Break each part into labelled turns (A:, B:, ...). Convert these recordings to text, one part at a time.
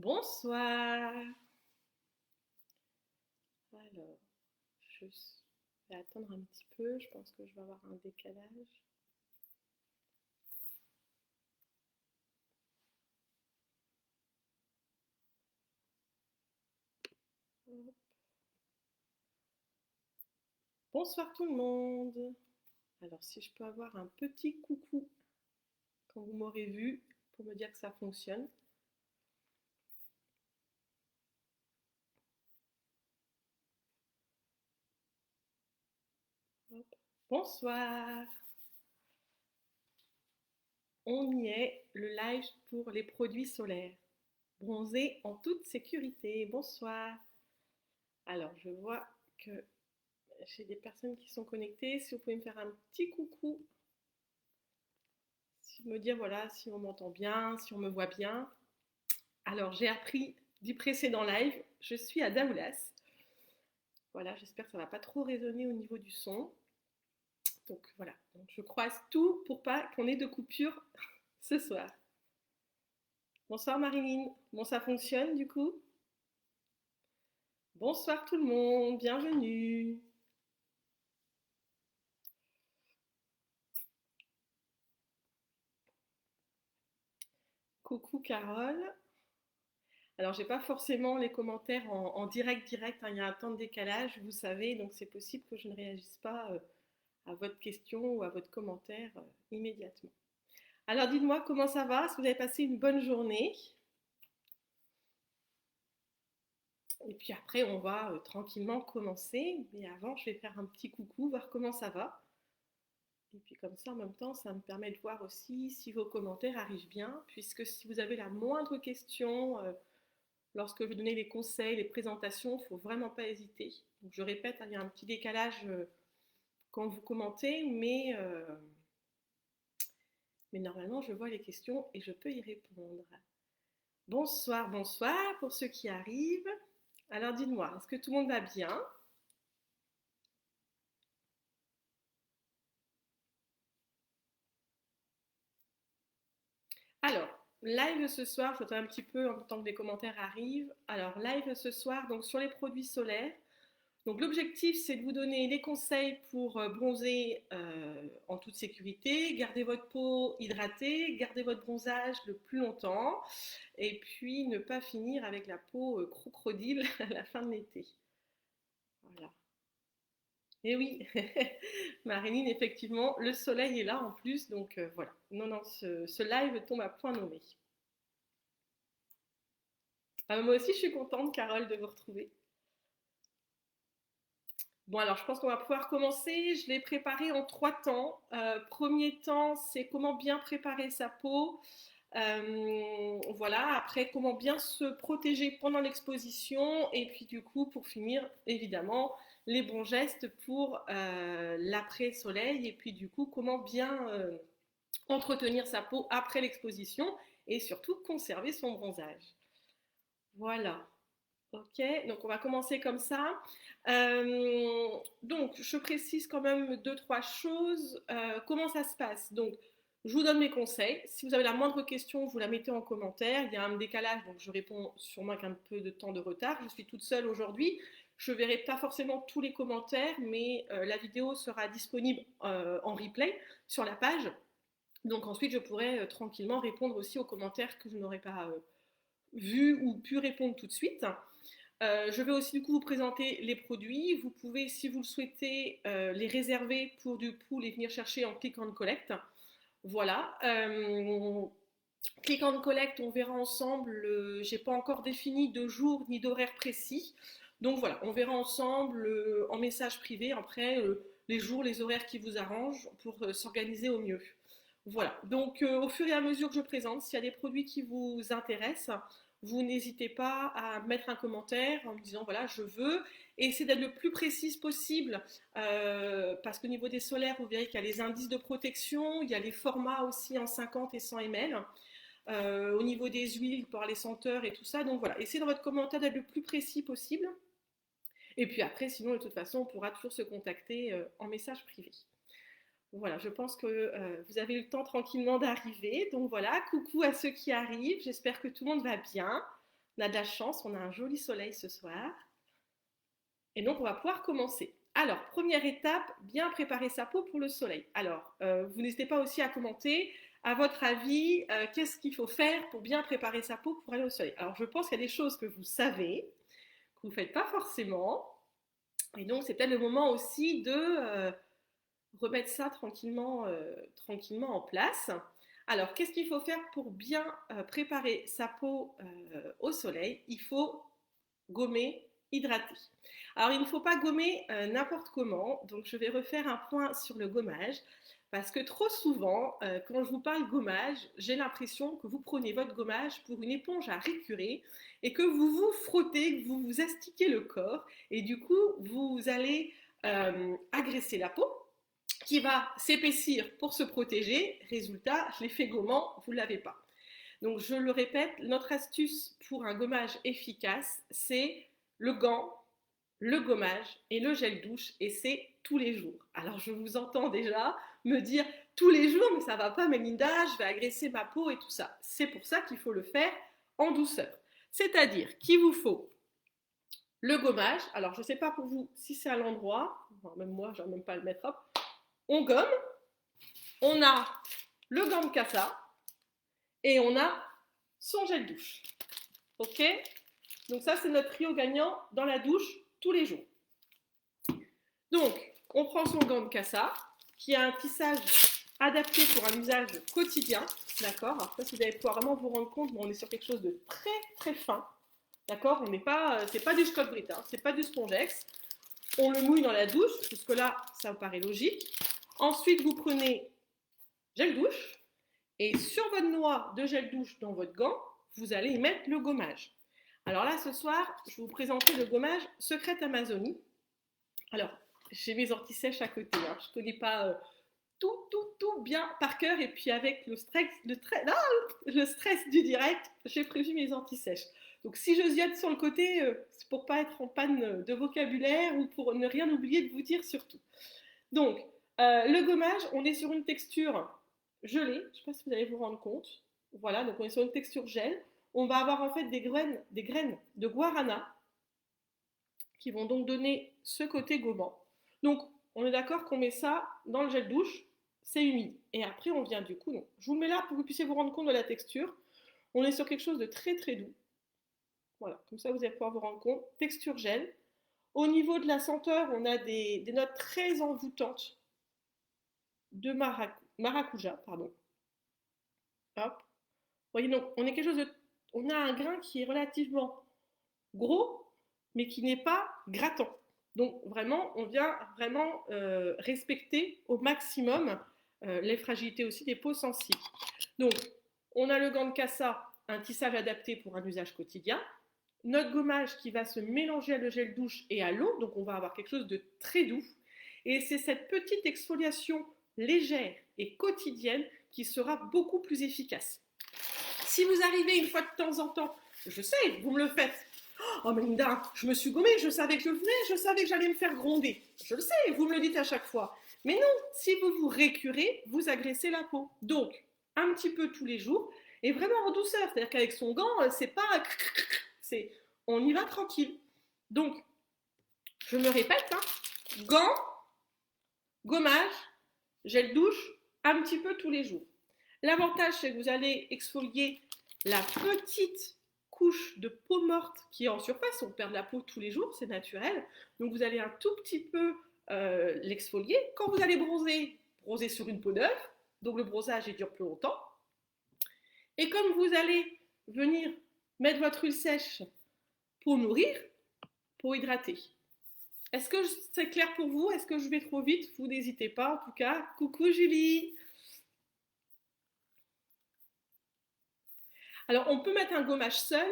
A: Bonsoir. Alors, je vais attendre un petit peu. Je pense que je vais avoir un décalage. Bonsoir tout le monde. Alors, si je peux avoir un petit coucou quand vous m'aurez vu pour me dire que ça fonctionne. Hop. Bonsoir. On y est, le live pour les produits solaires. Bronzer en toute sécurité. Bonsoir. Alors, je vois que j'ai des personnes qui sont connectées. Si vous pouvez me faire un petit coucou, si me dire voilà si on m'entend bien, si on me voit bien. Alors, j'ai appris du précédent live, je suis à Daoulas. Voilà, j'espère que ça ne va pas trop résonner au niveau du son. Donc voilà, donc, je croise tout pour pas qu'on ait de coupure ce soir. Bonsoir Marilyn, bon ça fonctionne du coup? Bonsoir tout le monde, bienvenue. Coucou Carole. Alors j'ai pas forcément les commentaires en direct, hein, il y a un temps de décalage, vous savez, donc c'est possible que je ne réagisse pas à votre question ou à votre commentaire immédiatement. Alors dites-moi comment ça va, est-ce que vous avez passé une bonne journée? Et puis après, on va tranquillement commencer, mais avant, je vais faire un petit coucou, voir comment ça va. Et puis comme ça, en même temps, ça me permet de voir aussi si vos commentaires arrivent bien, puisque si vous avez la moindre question, lorsque je donnais les conseils, les présentations, il ne faut vraiment pas hésiter. Donc je répète, hein, il y a un petit décalage quand vous commentez, mais normalement, je vois les questions et je peux y répondre. Bonsoir, bonsoir pour ceux qui arrivent. Alors dites-moi, est-ce que tout le monde va bien? Alors, live ce soir, je voudrais un petit peu en temps que les commentaires arrivent. Alors, live ce soir, donc sur les produits solaires. Donc, l'objectif, c'est de vous donner des conseils pour bronzer en toute sécurité, garder votre peau hydratée, garder votre bronzage le plus longtemps, et puis ne pas finir avec la peau crocodile à la fin de l'été. Voilà. Et oui, Marilyn, effectivement, le soleil est là en plus, donc voilà. Non, non, ce live tombe à point nommé. Ah, moi aussi, je suis contente, Carole, de vous retrouver. Bon, alors, je pense qu'on va pouvoir commencer. Je l'ai préparé en 3 temps. Premier temps, c'est comment bien préparer sa peau. Voilà, après, comment bien se protéger pendant l'exposition. Et puis, du coup, pour finir, évidemment, les bons gestes pour l'après-soleil. Et puis, du coup, comment bien entretenir sa peau après l'exposition et surtout conserver son bronzage. Voilà. Ok, donc on va commencer comme ça. Donc, je précise quand même deux, trois choses. Comment ça se passe? Donc, je vous donne mes conseils. Si vous avez la moindre question, vous la mettez en commentaire. Il y a un décalage, donc je réponds sûrement avec un peu de temps de retard. Je suis toute seule aujourd'hui. Je ne verrai pas forcément tous les commentaires, mais la vidéo sera disponible en replay sur la page. Donc ensuite, je pourrai tranquillement répondre aussi aux commentaires que je n'aurais pas vus ou pu répondre tout de suite. Je vais aussi du coup vous présenter les produits. Vous pouvez, si vous le souhaitez, les réserver pour du coup les venir chercher en click and collect. Voilà. Click and collect, on verra ensemble. J'ai pas encore défini de jour ni d'horaire précis. Donc voilà, on verra ensemble en message privé après les jours, les horaires qui vous arrangent pour s'organiser au mieux. Voilà, donc au fur et à mesure que je présente, s'il y a des produits qui vous intéressent, vous n'hésitez pas à mettre un commentaire en me disant voilà, je veux, et essayez d'être le plus précise possible, parce qu'au niveau des solaires, vous verrez qu'il y a les indices de protection, il y a les formats aussi en 50 et 100 ml. Au niveau des huiles, par les senteurs et tout ça. Donc voilà, essayez dans votre commentaire d'être le plus précis possible. Et puis après, sinon, de toute façon, on pourra toujours se contacter en message privé. Voilà, je pense que vous avez eu le temps tranquillement d'arriver. Donc voilà, coucou à ceux qui arrivent. J'espère que tout le monde va bien. On a de la chance, on a un joli soleil ce soir. Et donc, on va pouvoir commencer. Alors, première étape, bien préparer sa peau pour le soleil. Alors, vous n'hésitez pas aussi à commenter, à votre avis, qu'est-ce qu'il faut faire pour bien préparer sa peau pour aller au soleil. Alors, je pense qu'il y a des choses que vous savez, que vous ne faites pas forcément. Et donc, c'est peut-être le moment aussi de remettre ça tranquillement en place. Alors, qu'est-ce qu'il faut faire pour bien préparer sa peau au soleil? Il faut gommer, hydrater. Alors, il ne faut pas gommer n'importe comment, donc je vais refaire un point sur le gommage, parce que trop souvent, quand je vous parle gommage, j'ai l'impression que vous prenez votre gommage pour une éponge à récurer et que vous vous frottez, que vous vous astiquez le corps, et du coup, vous allez agresser la peau, qui va s'épaissir pour se protéger. Résultat, l'effet gommant, vous ne l'avez pas. Donc, je le répète, notre astuce pour un gommage efficace, c'est le gant, le gommage et le gel douche, et c'est tous les jours. Alors, je vous entends déjà me dire tous les jours, mais ça va pas, Mélinda, je vais agresser ma peau et tout ça. C'est pour ça qu'il faut le faire en douceur. C'est-à-dire qu'il vous faut le gommage. Alors, je ne sais pas pour vous si c'est à l'endroit, même moi, je n'arrive même pas à le mettre, hop. On gomme, on a le gant de cassa et on a son gel douche. Ok? Donc ça, c'est notre trio gagnant dans la douche tous les jours. Donc, on prend son gant de cassa qui a un tissage adapté pour un usage quotidien. D'accord? Alors, ça, si vous allez pouvoir vraiment vous rendre compte, on est sur quelque chose de très très fin. D'accord? On n'est pas, c'est pas du Scott Brit, hein, c'est pas du Spongex. On le mouille dans la douche, jusque-là, ça me paraît logique. Ensuite, vous prenez gel douche et sur votre noix de gel douche dans votre gant, vous allez y mettre le gommage. Alors là, ce soir, je vais vous présenter le gommage Secret Amazonie. Alors, j'ai mes anti-sèches à côté. Hein. Je ne connais pas tout bien par cœur. Et puis avec le stress du direct, j'ai prévu mes anti-sèches. Donc si je ziote sur le côté, c'est pour ne pas être en panne de vocabulaire ou pour ne rien oublier de vous dire surtout. Donc, le gommage, on est sur une texture gelée. Je ne sais pas si vous allez vous rendre compte. Voilà, donc on est sur une texture gel. On va avoir en fait des graines de guarana qui vont donc donner ce côté gommant. Donc, on est d'accord qu'on met ça dans le gel douche, c'est humide. Et après, on vient du coup, donc, je vous le mets là pour que vous puissiez vous rendre compte de la texture. On est sur quelque chose de très très doux. Voilà, comme ça vous allez pouvoir vous rendre compte. Texture gel. Au niveau de la senteur, on a des notes très envoûtantes de maracuja, pardon. Hop. Vous voyez, donc on est quelque chose de, on a un grain qui est relativement gros, mais qui n'est pas grattant. Donc vraiment, on vient vraiment respecter au maximum les fragilités aussi des peaux sensibles. Donc, on a le gant de cassa, un tissage adapté pour un usage quotidien. Notre gommage qui va se mélanger à le gel douche et à l'eau, donc on va avoir quelque chose de très doux. Et c'est cette petite exfoliation légère et quotidienne qui sera beaucoup plus efficace. Si vous arrivez une fois de temps en temps, je sais, vous me le faites. Oh Melinda, je me suis gommée, je savais que je venais, je savais que j'allais me faire gronder. Je le sais, vous me le dites à chaque fois. Mais non, si vous vous récurez, vous agressez la peau. Donc, un petit peu tous les jours, et vraiment en douceur. C'est-à-dire qu'avec son gant, c'est pas... on y va tranquille. Donc, je me répète, hein, gant, gommage, gel douche, un petit peu tous les jours. L'avantage, c'est que vous allez exfolier la petite couche de peau morte qui est en surface. On perd de la peau tous les jours, c'est naturel. Donc vous allez un tout petit peu l'exfolier. Quand vous allez bronzer, bronzer sur une peau neuve. Donc le bronzage il dure plus longtemps. Et comme vous allez venir mettre votre huile sèche pour nourrir, pour hydrater. Est-ce que c'est clair pour vous? Est-ce que je vais trop vite? Vous n'hésitez pas, en tout cas. Coucou Julie. Alors, on peut mettre un gommage seul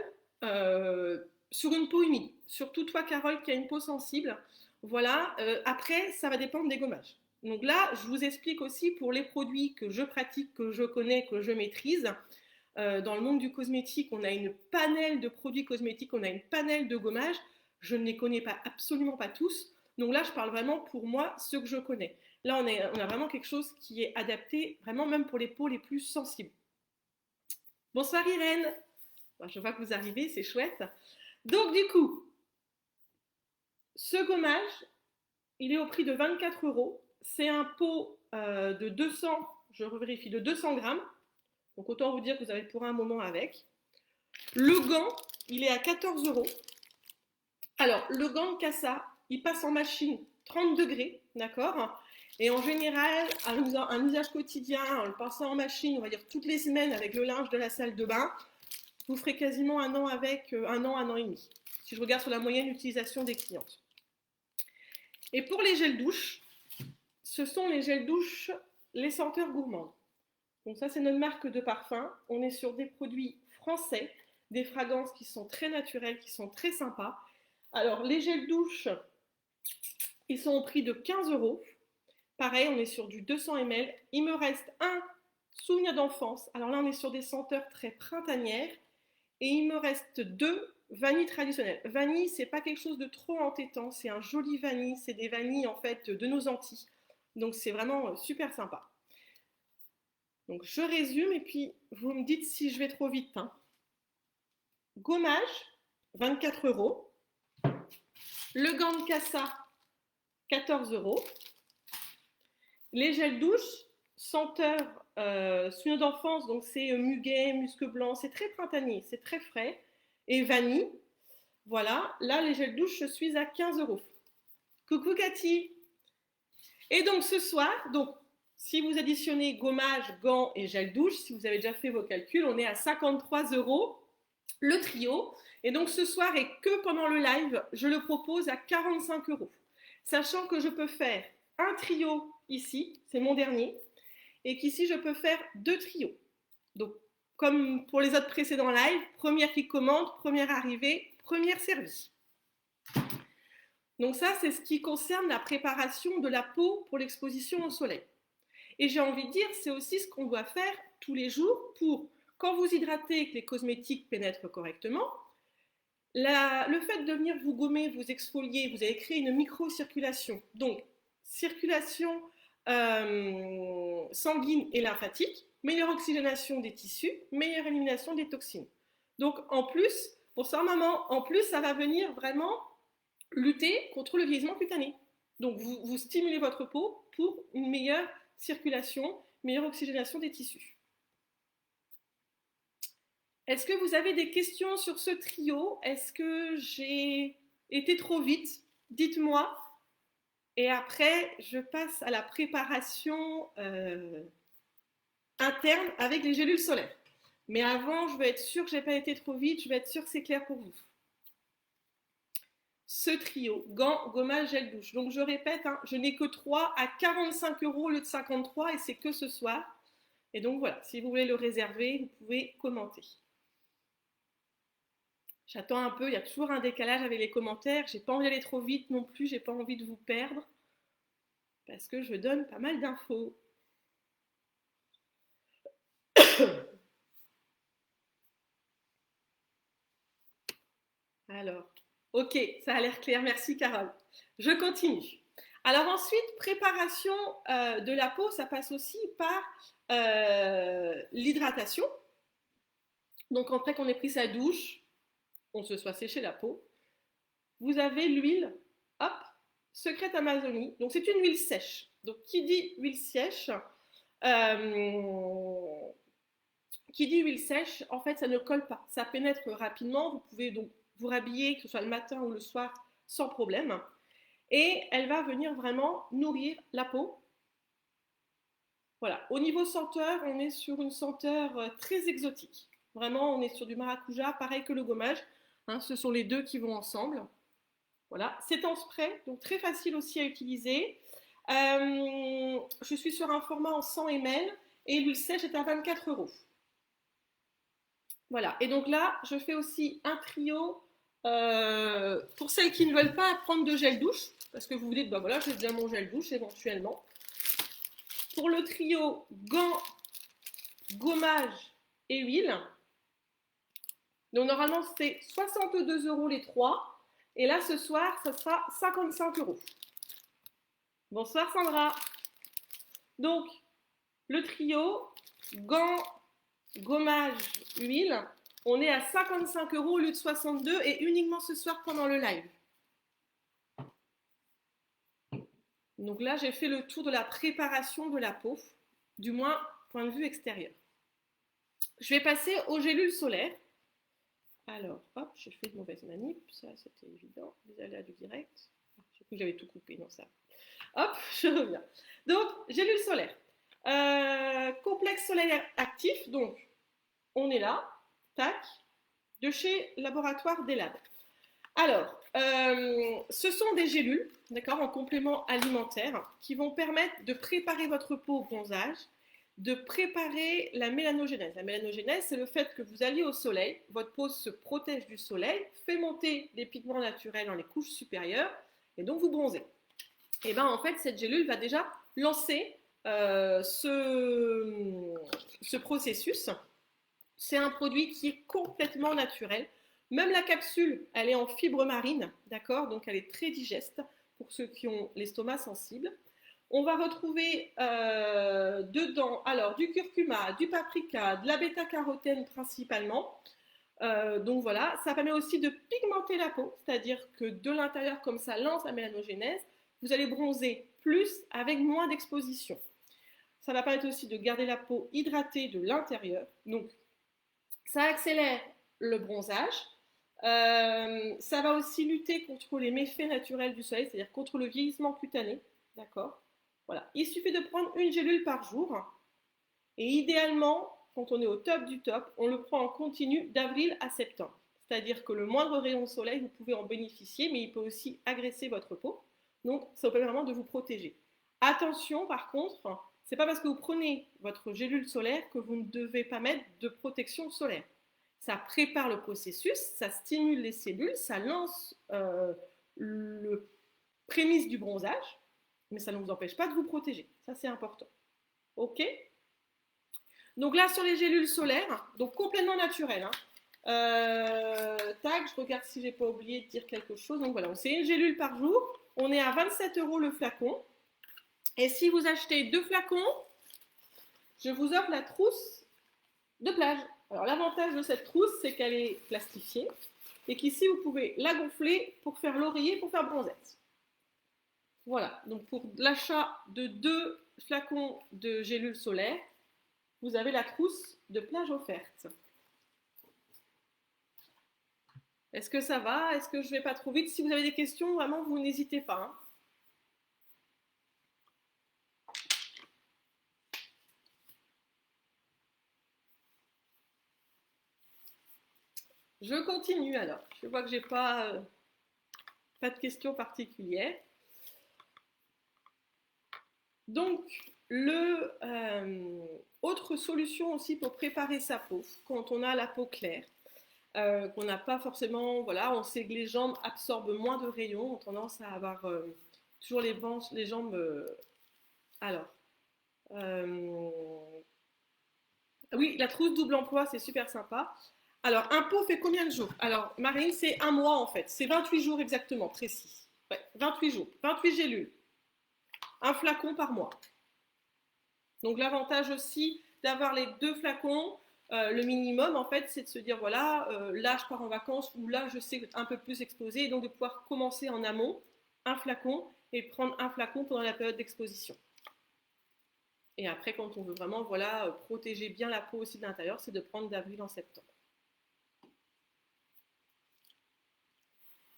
A: sur une peau humide. Surtout toi, Carole, qui a une peau sensible. Voilà. Après, ça va dépendre des gommages. Donc là, je vous explique aussi pour les produits que je pratique, que je connais, que je maîtrise. Dans le monde du cosmétique, on a une panel de produits cosmétiques, on a une panel de gommages. Je ne les connais pas, absolument pas tous. Donc là, je parle vraiment pour moi, ceux que je connais. Là, on a vraiment quelque chose qui est adapté, vraiment même pour les peaux les plus sensibles. Bonsoir Irène. Bon, je vois que vous arrivez, c'est chouette. Donc du coup, ce gommage, il est au prix de 24 euros. C'est un pot de 200, je revérifie, de 200 grammes. Donc autant vous dire que vous avez pour un moment avec. Le gant, il est à 14 euros. Alors, le gant de Cassa, il passe en machine 30 degrés, d'accord? Et en général, un usage quotidien, en le passant en machine, on va dire toutes les semaines avec le linge de la salle de bain, vous ferez quasiment un an avec, un an et demi, si je regarde sur la moyenne d'utilisation des clientes. Et pour les gels douche, ce sont les gels douche, les senteurs gourmandes. Donc ça, c'est notre marque de parfum. On est sur des produits français, des fragrances qui sont très naturelles, qui sont très sympas. Alors, les gels douche, ils sont au prix de 15 euros. Pareil, on est sur du 200 ml. Il me reste un souvenir d'enfance. Alors là, on est sur des senteurs très printanières. Et il me reste 2 vanilles traditionnelles. Vanille, c'est pas quelque chose de trop entêtant. C'est un joli vanille. C'est des vanilles, en fait, de nos Antilles. Donc, c'est vraiment super sympa. Donc, je résume et puis vous me dites si je vais trop vite. Hein. Gommage, 24 euros. Le gant de Cassa, 14 euros. Les gels douche, senteur souvenir d'enfance, donc c'est muguet, musc blanc, c'est très printanier, c'est très frais. Et vanille, voilà. Là, les gels douche, je suis à 15 euros. Coucou Cathy. Et donc ce soir, donc si vous additionnez gommage, gants et gel douche, si vous avez déjà fait vos calculs, on est à 53 euros le trio. Et donc ce soir, et que pendant le live, je le propose à 45 euros. Sachant que je peux faire un trio ici, c'est mon dernier, et qu'ici je peux faire 2 trios. Donc comme pour les autres précédents lives, première qui commande, première arrivée, première servie. Donc ça, c'est ce qui concerne la préparation de la peau pour l'exposition au soleil. Et j'ai envie de dire, c'est aussi ce qu'on doit faire tous les jours pour, quand vous hydratez et que les cosmétiques pénètrent correctement, le fait de venir vous gommer, vous exfolier, vous allez créer une micro-circulation. Donc, circulation sanguine et lymphatique, meilleure oxygénation des tissus, meilleure élimination des toxines. Donc, en plus, pour ça, maman, en plus, ça va venir vraiment lutter contre le vieillissement cutané. Donc, vous stimulez votre peau pour une meilleure circulation, meilleure oxygénation des tissus. Est-ce que vous avez des questions sur ce trio? Est-ce que j'ai été trop vite? Dites-moi. Et après, je passe à la préparation interne avec les gélules solaires. Mais avant, je veux être sûre que je n'ai pas été trop vite. Je veux être sûre que c'est clair pour vous. Ce trio, gants, gommage, gel douche. Donc je répète, hein, je n'ai que 3 à 45 euros au lieu de 53 et c'est que ce soir. Et donc voilà, si vous voulez le réserver, vous pouvez commenter. J'attends un peu, il y a toujours un décalage avec les commentaires. J'ai pas envie d'aller trop vite non plus, j'ai pas envie de vous perdre. Parce que je donne pas mal d'infos. Alors, ok, ça a l'air clair, merci Carole. Je continue. Alors ensuite, préparation de la peau, ça passe aussi par l'hydratation. Donc après qu'on ait pris sa douche, on se soit séché la peau, vous avez l'huile, hop, Secrète Amazonie. Donc c'est une huile sèche. Donc qui dit huile sèche, en fait, ça ne colle pas. Ça pénètre rapidement. Vous pouvez donc vous rhabiller, que ce soit le matin ou le soir, sans problème. Et elle va venir vraiment nourrir la peau. Voilà. Au niveau senteur, on est sur une senteur très exotique. Vraiment, on est sur du maracuja, pareil que le gommage. Hein, ce sont les deux qui vont ensemble. Voilà. C'est en spray, donc très facile aussi à utiliser. Je suis sur un format en 100 ml et l'huile sèche est à 24 euros. Voilà. Et donc là, je fais aussi un trio pour celles qui ne veulent pas prendre de gel douche, parce que vous vous dites, bah voilà, j'ai déjà mon gel douche éventuellement. Pour le trio gants, gommage et huile, donc normalement c'est 62 euros les trois. Et là ce soir, ça sera 55 euros. Bonsoir Sandra. Donc, le trio, gants, gommage, huile, On est à 55 € au lieu de 62 et uniquement ce soir pendant le live. Donc là, j'ai fait le tour de la préparation de la peau, du moins point de vue extérieur. Je vais passer aux gélules solaires. Alors, hop, j'ai fait de mauvaises manip, ça c'était évident, les aléas du direct. J'ai cru que j'avais tout coupé, non ça. Hop, je reviens. Donc, gélules solaires. Complexe solaire actif, donc on est là, tac, de chez Laboratoire des Labs. Alors, ce sont des gélules, d'accord, en complément alimentaire, qui vont permettre de préparer votre peau au bronzage, de préparer la mélanogénèse. La mélanogénèse, c'est le fait que vous alliez au soleil, votre peau se protège du soleil, fait monter les pigments naturels dans les couches supérieures, et donc vous bronzez. Et bien en fait, cette gélule va déjà lancer ce processus. C'est un produit qui est complètement naturel. Même la capsule, elle est en fibre marine, d'accord? Donc elle est très digeste pour ceux qui ont l'estomac sensible. On va retrouver dedans alors du curcuma, du paprika, de la bêta-carotène principalement. Donc voilà, ça permet aussi de pigmenter la peau, c'est-à-dire que de l'intérieur, comme ça lance la mélanogénèse, vous allez bronzer plus avec moins d'exposition. Ça va permettre aussi de garder la peau hydratée de l'intérieur. Donc ça accélère le bronzage. Ça va aussi lutter contre les méfaits naturels du soleil, c'est-à-dire contre le vieillissement cutané. D'accord? Voilà. Il suffit de prendre une gélule par jour. Et idéalement, quand on est au top du top, on le prend en continu d'avril à septembre. C'est-à-dire que le moindre rayon de soleil, vous pouvez en bénéficier, mais il peut aussi agresser votre peau. Donc, ça vous permet vraiment de vous protéger. Attention, par contre, c'est pas parce que vous prenez votre gélule solaire que vous ne devez pas mettre de protection solaire. Ça prépare le processus, ça stimule les cellules, ça lance le prémisse du bronzage, mais ça ne vous empêche pas de vous protéger. Ça, c'est important. OK? Donc là, sur les gélules solaires, donc complètement naturelles. Tac, je regarde si je n'ai pas oublié de dire quelque chose. Donc voilà, c'est une gélule par jour. On est à 27 € le flacon. Et si vous achetez 2 flacons, je vous offre la trousse de plage. Alors l'avantage de cette trousse, c'est qu'elle est plastifiée et qu'ici, vous pouvez la gonfler pour faire l'oreiller, pour faire bronzette. Voilà, donc pour l'achat de 2 flacons de gélules solaires, vous avez la trousse de plage offerte. Est-ce que ça va? Est-ce que je ne vais pas trop vite? Si vous avez des questions, vraiment, vous n'hésitez pas. Hein. Je continue alors. Je vois que je n'ai pas de questions particulières. Donc, autre solution aussi pour préparer sa peau, quand on a la peau claire, qu'on n'a pas forcément, voilà, on sait que les jambes absorbent moins de rayons, on a tendance à avoir toujours les jambes, oui, la trousse double emploi, c'est super sympa. Alors, un pot fait combien de jours? Alors, Marine, c'est un mois en fait, c'est 28 jours exactement, précis. Ouais, 28 jours, 28 gélules, un flacon par mois. Donc l'avantage aussi d'avoir les 2 flacons, le minimum en fait, c'est de se dire voilà, là je pars en vacances ou là je sais un peu plus exposer, et donc de pouvoir commencer en amont un flacon et prendre un flacon pendant la période d'exposition. Et après, quand on veut vraiment voilà, protéger bien la peau aussi de l'intérieur, c'est de prendre d'avril en septembre.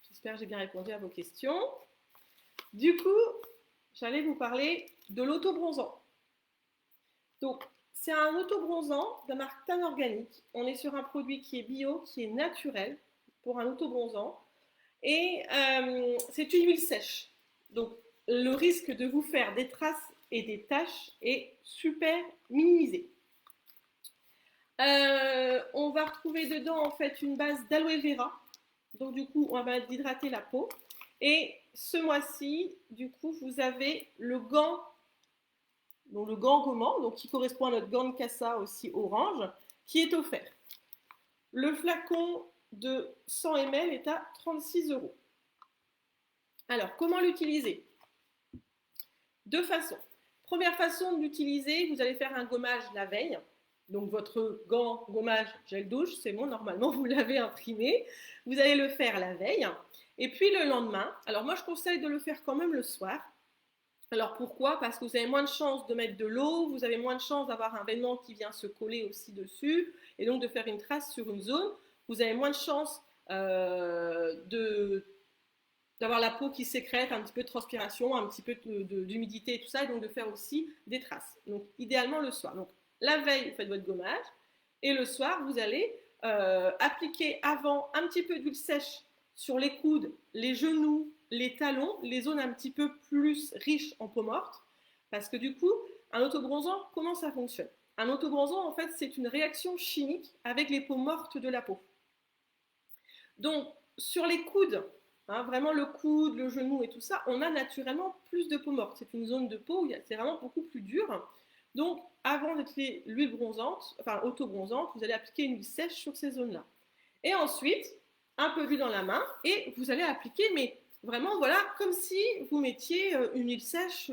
A: J'espère que j'ai bien répondu à vos questions. Du coup, j'allais vous parler de l'auto-bronzant. Donc, c'est un auto-bronzant de marque Tan Organique. On est sur un produit qui est bio, qui est naturel pour un auto-bronzant. Et c'est une huile sèche. Donc, le risque de vous faire des traces et des taches est super minimisé. On va retrouver dedans en fait une base d'aloe vera. Donc, du coup, on va hydrater la peau. Et ce mois-ci, du coup, vous avez le gant. Donc le gant gommant, donc qui correspond à notre gant de cassa aussi orange, qui est offert. Le flacon de 100 ml est à 36 €. Alors, comment l'utiliser? 2 façons. Première façon de l'utiliser, vous allez faire un gommage la veille. Donc votre gant, gommage, gel douche, c'est bon, normalement vous l'avez imprimé. Vous allez le faire la veille. Et puis le lendemain, alors moi je conseille de le faire quand même le soir. Alors pourquoi? Parce que vous avez moins de chances de mettre de l'eau, vous avez moins de chances d'avoir un vêtement qui vient se coller aussi dessus, et donc de faire une trace sur une zone. Vous avez moins de chances d'avoir la peau qui sécrète un petit peu de transpiration, un petit peu d'humidité et tout ça, et donc de faire aussi des traces. Donc idéalement le soir. Donc la veille, vous faites votre gommage, et le soir, vous allez appliquer avant un petit peu d'huile sèche sur les coudes, les genoux, les talons, les zones un petit peu plus riches en peau morte, parce que du coup, un autobronzant, comment ça fonctionne? Un autobronzant, en fait, c'est une réaction chimique avec les peaux mortes de la peau. Donc, sur les coudes, hein, vraiment le coude, le genou et tout ça, on a naturellement plus de peau morte. C'est une zone de peau où c'est vraiment beaucoup plus dur. Donc, avant d'appliquer l'huile bronzante, enfin auto-bronzante, vous allez appliquer une huile sèche sur ces zones-là. Et ensuite, un peu d'huile dans la main et vous allez appliquer, mais vraiment, voilà, comme si vous mettiez une huile sèche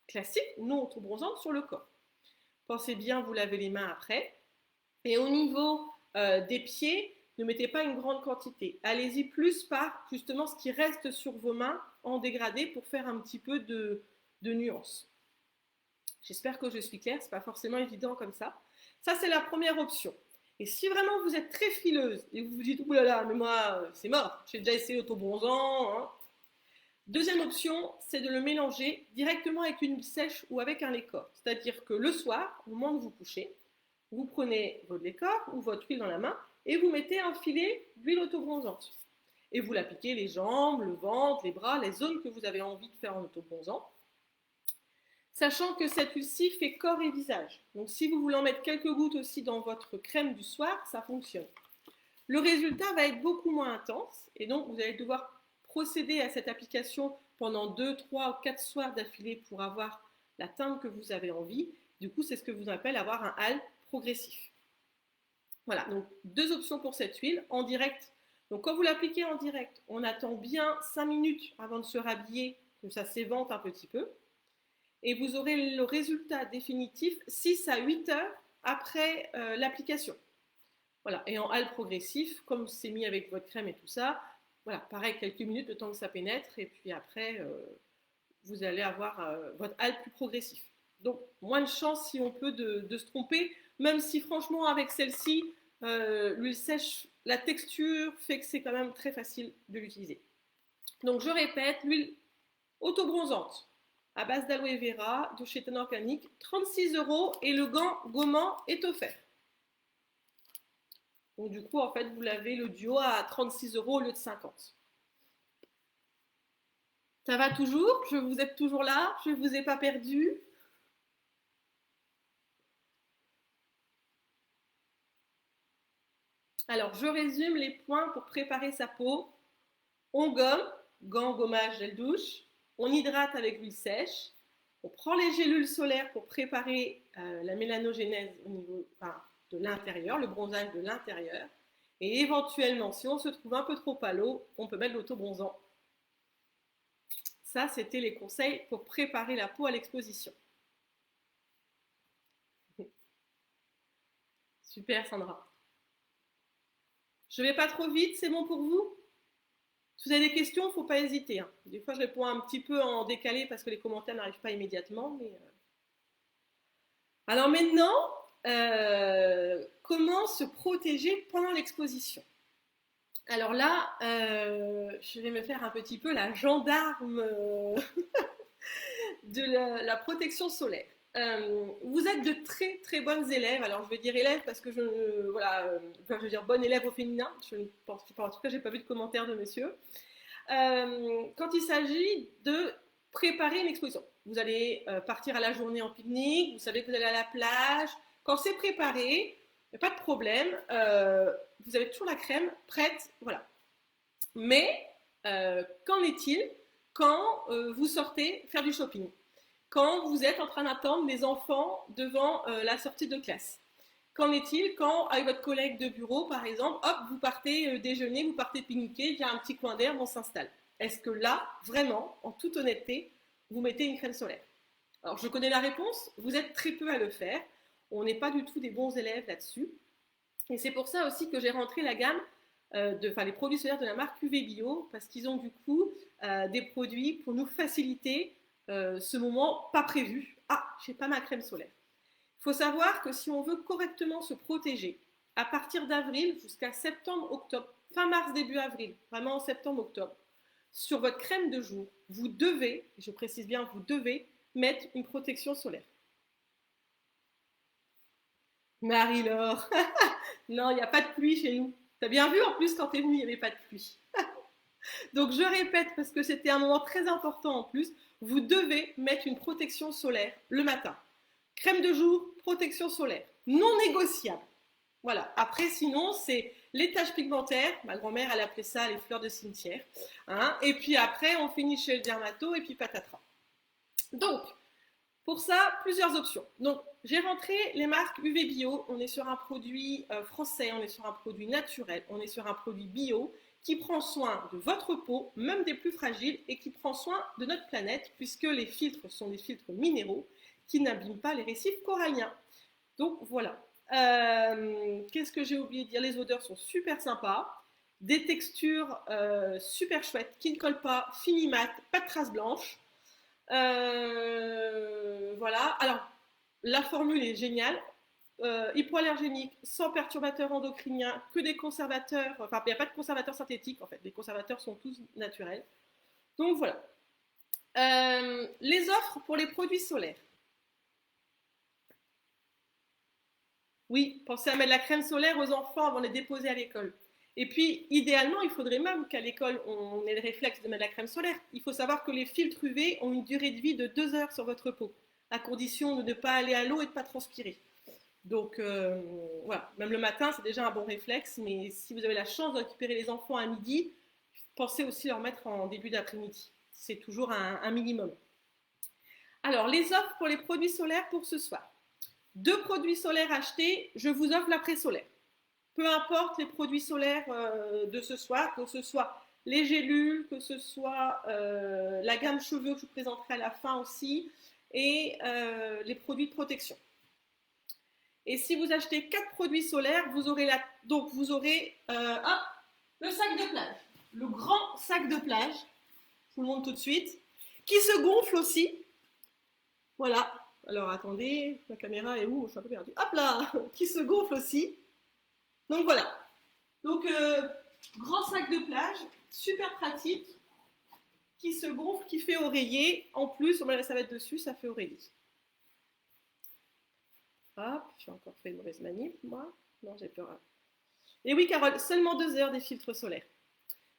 A: classique, non auto-bronzante, sur le corps. Pensez bien vous laver les mains après. Et au niveau des pieds, ne mettez pas une grande quantité. Allez-y plus par justement ce qui reste sur vos mains en dégradé pour faire un petit peu de nuance. J'espère que je suis claire, c'est pas forcément évident comme ça. Ça, c'est la première option. Et si vraiment vous êtes très fileuse et vous vous dites, ouh là là, mais moi, c'est mort, j'ai déjà essayé l'auto-bronzant. Hein. Deuxième option, c'est de le mélanger directement avec une huile sèche ou avec un lait corps. C'est-à-dire que le soir, au moment où vous couchez, vous prenez votre lait corps ou votre huile dans la main et vous mettez un filet d'huile autobronzante. Et vous l'appliquez les jambes, le ventre, les bras, les zones que vous avez envie de faire en autobronzant. Sachant que cette huile-ci fait corps et visage. Donc si vous voulez en mettre quelques gouttes aussi dans votre crème du soir, ça fonctionne. Le résultat va être beaucoup moins intense et donc vous allez devoir procéder à cette application pendant 2, 3 ou 4 soirs d'affilée pour avoir la teinte que vous avez envie. Du coup, c'est ce que vous appelle avoir un hâle progressif. Voilà, donc deux options pour cette huile. En direct, donc quand vous l'appliquez en direct, on attend bien 5 minutes avant de se rhabiller, que ça s'évente un petit peu. Et vous aurez le résultat définitif 6 à 8 heures après l'application. Voilà, et en hâle progressif, comme c'est mis avec votre crème et tout ça, voilà, pareil, quelques minutes, le temps que ça pénètre, et puis après, vous allez avoir votre hâle plus progressif. Donc, moins de chance, si on peut, de se tromper, même si franchement, avec celle-ci, l'huile sèche, la texture fait que c'est quand même très facile de l'utiliser. Donc, je répète, l'huile autobronzante à base d'aloe vera de chez Ten Organique, 36 € et le gant gommant est offert. Donc, du coup, en fait, vous l'avez le duo à 36 € au lieu de 50. Ça va toujours? Vous êtes toujours là? Je ne vous ai pas perdu? Alors, je résume les points pour préparer sa peau. On gomme, gant, gommage, gel douche. On hydrate avec l'huile sèche. On prend les gélules solaires pour préparer la mélanogénèse au niveau de l'intérieur, le bronzage de l'intérieur. Et éventuellement, si on se trouve un peu trop pâle, on peut mettre l'auto-bronzant. Ça, c'était les conseils pour préparer la peau à l'exposition. Super, Sandra. Je ne vais pas trop vite, c'est bon pour vous? Si vous avez des questions, il ne faut pas hésiter. Hein. Des fois, je réponds un petit peu en décalé parce que les commentaires n'arrivent pas immédiatement. Mais alors maintenant, comment se protéger pendant l'exposition? Alors là, je vais me faire un petit peu la gendarme de la protection solaire. Vous êtes de très très bonnes élèves. Alors je vais dire élèves parce que je veux dire bonne élève au féminin. Je ne pense pas, en tout cas, j'ai pas vu de commentaires de messieurs. Quand il s'agit de préparer une exposition, vous allez partir à la journée en pique-nique. Vous savez que vous allez à la plage. Quand c'est préparé, il n'y a pas de problème. Vous avez toujours la crème prête, voilà. Mais qu'en est-il quand vous sortez faire du shopping? Quand vous êtes en train d'attendre les enfants devant la sortie de classe? Qu'en est-il quand, avec votre collègue de bureau, par exemple, hop, vous partez déjeuner, vous partez pique-niquer, il y a un petit coin d'air, on s'installe? Est-ce que là, vraiment, en toute honnêteté, vous mettez une crème solaire? Alors, je connais la réponse, vous êtes très peu à le faire. On n'est pas du tout des bons élèves là-dessus. Et c'est pour ça aussi que j'ai rentré la gamme les produits solaires de la marque UV Bio, parce qu'ils ont du coup des produits pour nous faciliter ce moment pas prévu. Ah, j'ai pas ma crème solaire. Il faut savoir que si on veut correctement se protéger, à partir d'avril jusqu'à septembre-octobre, fin mars, début avril, vraiment en septembre-octobre, sur votre crème de jour, vous devez, je précise bien, vous devez mettre une protection solaire. Marie-Laure, non, il n'y a pas de pluie chez nous. T'as bien vu en plus quand t'es venue, il n'y avait pas de pluie. Donc je répète parce que c'était un moment très important en plus, vous devez mettre une protection solaire le matin. Crème de jour, protection solaire, non négociable. Voilà. Après, sinon, c'est les taches pigmentaires. Ma grand-mère, elle appelait ça les fleurs de cimetière. Hein. Et puis après, on finit chez le dermato et puis patatras. Donc, pour ça, plusieurs options. Donc, j'ai rentré les marques UV Bio. On est sur un produit français, on est sur un produit naturel, on est sur un produit bio qui prend soin de votre peau, même des plus fragiles, et qui prend soin de notre planète, puisque les filtres sont des filtres minéraux qui n'abîment pas les récifs coralliens. Donc, voilà. Qu'est-ce que j'ai oublié de dire? Les odeurs sont super sympas, des textures super chouettes qui ne collent pas, fini mat, pas de traces blanches. Voilà. Alors, la formule est géniale. Hypoallergénique, sans perturbateurs endocriniens, que des conservateurs. Enfin, il n'y a pas de conservateurs synthétiques en fait. Les conservateurs sont tous naturels. Donc voilà. Les offres pour les produits solaires. Oui, pensez à mettre la crème solaire aux enfants avant de les déposer à l'école. Et puis, idéalement, il faudrait même qu'à l'école, on ait le réflexe de mettre la crème solaire. Il faut savoir que les filtres UV ont une durée de vie de 2 heures sur votre peau, à condition de ne pas aller à l'eau et de ne pas transpirer. Donc, voilà, même le matin, c'est déjà un bon réflexe, mais si vous avez la chance de récupérer les enfants à midi, pensez aussi leur mettre en début d'après-midi. C'est toujours un minimum. Alors, les offres pour les produits solaires pour ce soir. 2 produits solaires achetés, je vous offre l'après-solaire. Peu importe les produits solaires de ce soir, que ce soit les gélules, que ce soit la gamme cheveux que je vous présenterai à la fin aussi, et les produits de protection. Et si vous achetez 4 produits solaires, vous aurez, le sac de plage, le grand sac de plage, je vous le montre tout de suite, qui se gonfle aussi. Voilà. Alors attendez, la caméra est où? Je suis un peu perdue. Hop là, qui se gonfle aussi. Donc voilà. Donc grand sac de plage, super pratique, qui se gonfle, qui fait oreiller. En plus, on met la savette dessus, ça fait oreiller. Hop, j'ai encore fait une mauvaise manip, moi. Non, j'ai peur. Et oui, Carole, seulement 2 heures des filtres solaires.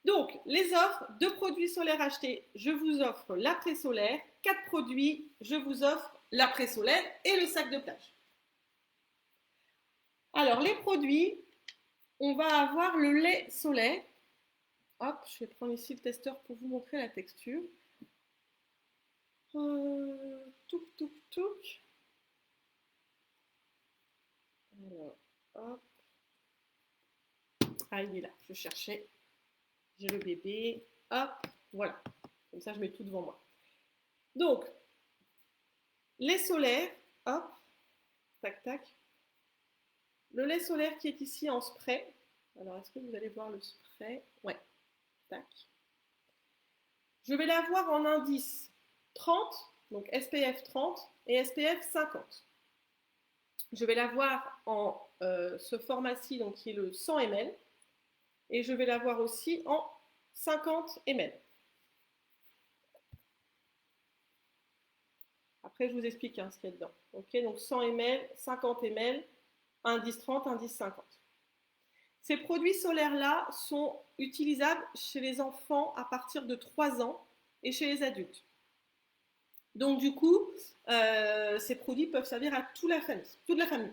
A: Donc, les offres, 2 produits solaires achetés, je vous offre l'après-solaire. 4 produits, je vous offre l'après-solaire et le sac de plage. Alors, les produits, on va avoir le lait solaire. Hop, je vais prendre ici le testeur pour vous montrer la texture. Touc, touc, touc. Alors, hop. Ah, il est là, je cherchais. J'ai le bébé. Hop, voilà. Comme ça, je mets tout devant moi. Donc, lait solaire. Hop. Tac, tac. Le lait solaire qui est ici en spray. Alors, est-ce que vous allez voir le spray? Ouais. Tac. Je vais l'avoir en indice 30, donc SPF 30 et SPF 50. Je vais l'avoir en ce format-ci, donc qui est le 100 ml. Et je vais l'avoir aussi en 50 ml. Après, je vous explique ce qu'il y a dedans. Okay, donc 100 ml, 50 ml, indice 30, indice 50. Ces produits solaires-là sont utilisables chez les enfants à partir de 3 ans et chez les adultes. Donc du coup, ces produits peuvent servir à toute la famille.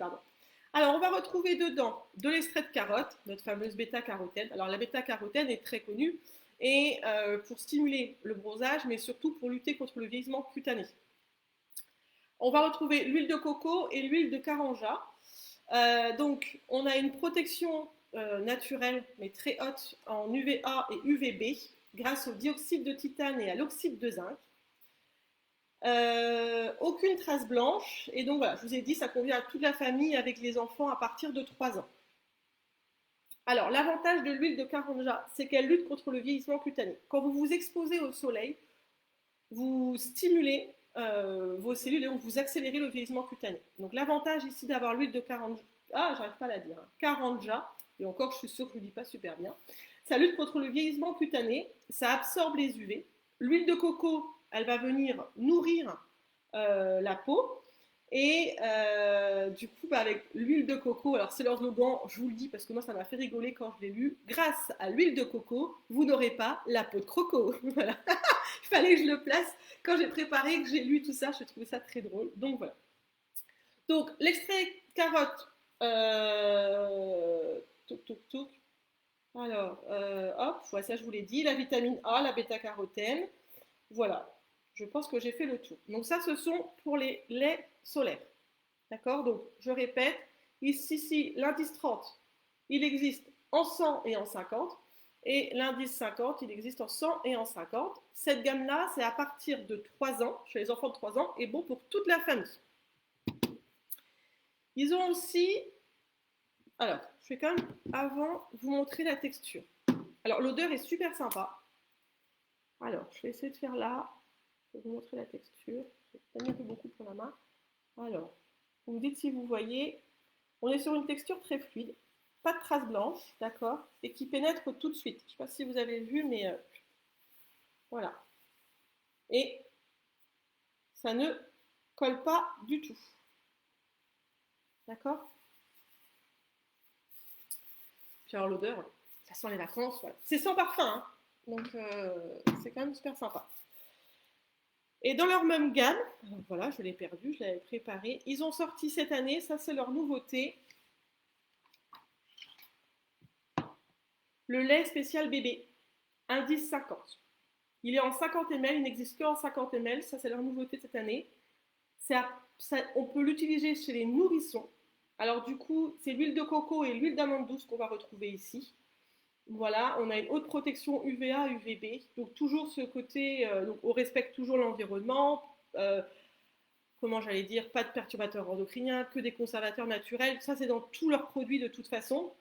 A: Alors, on va retrouver dedans de l'extrait de carotte, notre fameuse bêta-carotène. Alors, la bêta-carotène est très connue et pour stimuler le bronzage, mais surtout pour lutter contre le vieillissement cutané. On va retrouver l'huile de coco et l'huile de caranja. Donc, on a une protection naturelle, mais très haute, en UVA et UVB, grâce au dioxyde de titane et à l'oxyde de zinc. Aucune trace blanche. Et donc voilà, je vous ai dit, ça convient à toute la famille avec les enfants à partir de 3 ans. Alors, l'avantage de l'huile de Karanja, c'est qu'elle lutte contre le vieillissement cutané. Quand vous vous exposez au soleil, vous stimulez vos cellules et donc vous accélérez le vieillissement cutané. Donc, l'avantage ici d'avoir l'huile de Karanja, j'arrive pas à la dire, hein, Karanja, et encore, je suis sûre que je ne le dis pas super bien, ça lutte contre le vieillissement cutané, ça absorbe les UV. L'huile de coco, elle va venir nourrir la peau. Et du coup, avec l'huile de coco, alors c'est leur slogan, je vous le dis parce que moi ça m'a fait rigoler quand je l'ai lu. Grâce à l'huile de coco, vous n'aurez pas la peau de croco. Voilà. Il fallait que je le place quand j'ai préparé, que j'ai lu tout ça, je trouvais ça très drôle. Donc voilà. Donc l'extrait carotte, toc toc toc. Alors, hop, voilà, ça je vous l'ai dit, la vitamine A, la bêta-carotène. Voilà, je pense que j'ai fait le tour. Donc ça, ce sont pour les laits solaires. D'accord? Donc, je répète, ici, l'indice 30, il existe en 100 et en 50. Et l'indice 50, il existe en 100 et en 50. Cette gamme-là, c'est à partir de 3 ans, chez les enfants de 3 ans, et bon pour toute la famille. Ils ont aussi... Alors, je vais quand même, avant, vous montrer la texture. Alors, l'odeur est super sympa. Alors, je vais essayer de faire là. Je vais vous montrer la texture. Je vais un peu beaucoup pour la main. Alors, vous me dites si vous voyez. On est sur une texture très fluide. Pas de traces blanches, d'accord? Et qui pénètre tout de suite. Je ne sais pas si vous avez vu, mais voilà. Et ça ne colle pas du tout. D'accord? Puis alors l'odeur, ça sent les vacances. Voilà. C'est sans parfum, hein, donc c'est quand même super sympa. Et dans leur même gamme, alors voilà, je l'ai perdu, je l'avais préparé. Ils ont sorti cette année, ça c'est leur nouveauté, le lait spécial bébé, indice 50. Il est en 50 ml, il n'existe qu'en 50 ml, ça c'est leur nouveauté cette année. On peut l'utiliser chez les nourrissons. Alors du coup, c'est l'huile de coco et l'huile d'amande douce qu'on va retrouver ici. Voilà, on a une haute protection UVA, UVB, donc toujours ce côté, donc on respecte toujours l'environnement, comment j'allais dire, pas de perturbateurs endocriniens, que des conservateurs naturels, ça c'est dans tous leurs produits de toute façon.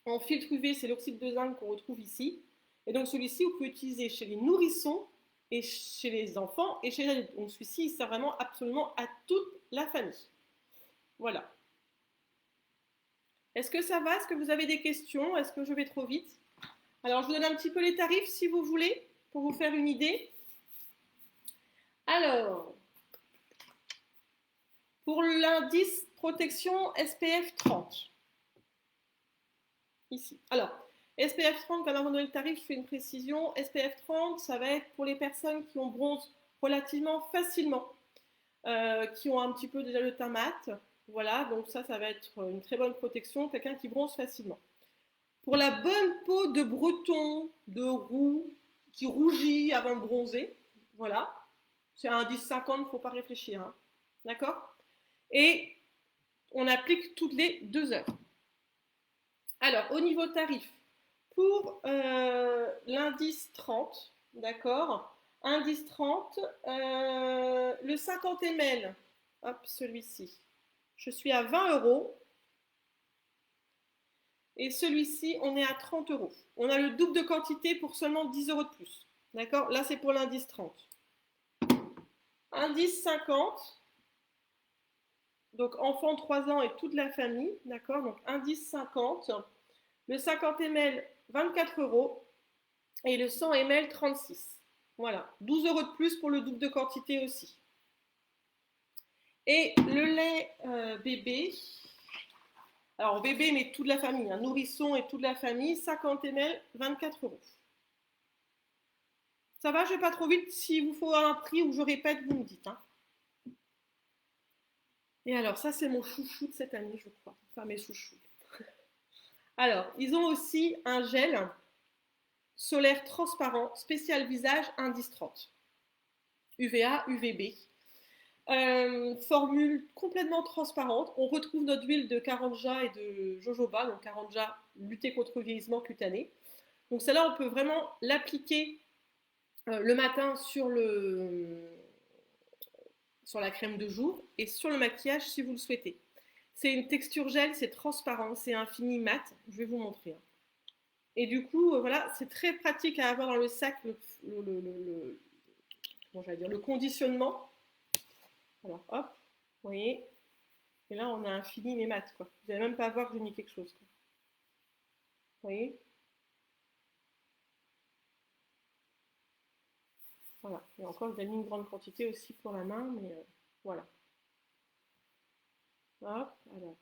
A: En filtre UV, c'est l'oxyde de zinc qu'on retrouve ici, et donc celui-ci, vous pouvez l'utiliser chez les nourrissons, et chez les enfants, et chez les adultes. Donc celui-ci, il sert vraiment absolument à toute la famille. Voilà. Est-ce que ça va? Est-ce que vous avez des questions? Est-ce que je vais trop vite? Alors, je vous donne un petit peu les tarifs si vous voulez, pour vous faire une idée. Alors, pour l'indice protection SPF 30, ici. Alors, SPF 30, quand on va donner le tarif, je fais une précision. SPF 30, ça va être pour les personnes qui ont bronze relativement facilement, qui ont un petit peu déjà le teint mat. Voilà, donc ça va être une très bonne protection, quelqu'un qui bronze facilement. Pour la bonne peau de breton, de roux, qui rougit avant de bronzer, voilà, c'est un 10-50, il ne faut pas réfléchir. Hein. D'accord? Et on applique toutes les 2 heures. Alors, au niveau tarif, pour l'indice 30, d'accord? Indice 30, le 50 ml, hop, celui-ci, je suis à 20 €. Et celui-ci, on est à 30 €. On a le double de quantité pour seulement 10 € de plus. D'accord? Là, c'est pour l'indice 30. Indice 50, donc enfant 3 ans et toute la famille. D'accord? Donc indice 50, le 50 ml, 24 € et le 100 ml, 36. Voilà, 12 € de plus pour le double de quantité aussi. Et le lait bébé, alors bébé mais toute la famille, hein, nourrisson et toute la famille, 50 ml, 24 €. Ça va, je vais pas trop vite. S'il vous faut un prix où je répète, vous me dites. Hein. Et alors, ça, c'est mon chouchou de cette année, je crois. Enfin, mes chouchous. Alors, ils ont aussi un gel solaire transparent, spécial visage, indice 30. UVA, UVB. Formule complètement transparente. On retrouve notre huile de Karanja et de jojoba. Donc, Karanja, lutter contre le vieillissement cutané. Donc, celle-là, on peut vraiment l'appliquer le matin sur sur la crème de jour et sur le maquillage si vous le souhaitez. C'est une texture gel, c'est transparent, c'est un fini mat. Je vais vous montrer. Et du coup, voilà, c'est très pratique à avoir dans le sac comment j'allais dire, le conditionnement. Alors, hop, vous voyez. Et là, on a un fini mais mat, quoi. Vous n'allez même pas voir que j'ai mis quelque chose, quoi. Vous voyez. Voilà. Et encore, vous avez mis une grande quantité aussi pour la main, mais voilà. Hop, alors.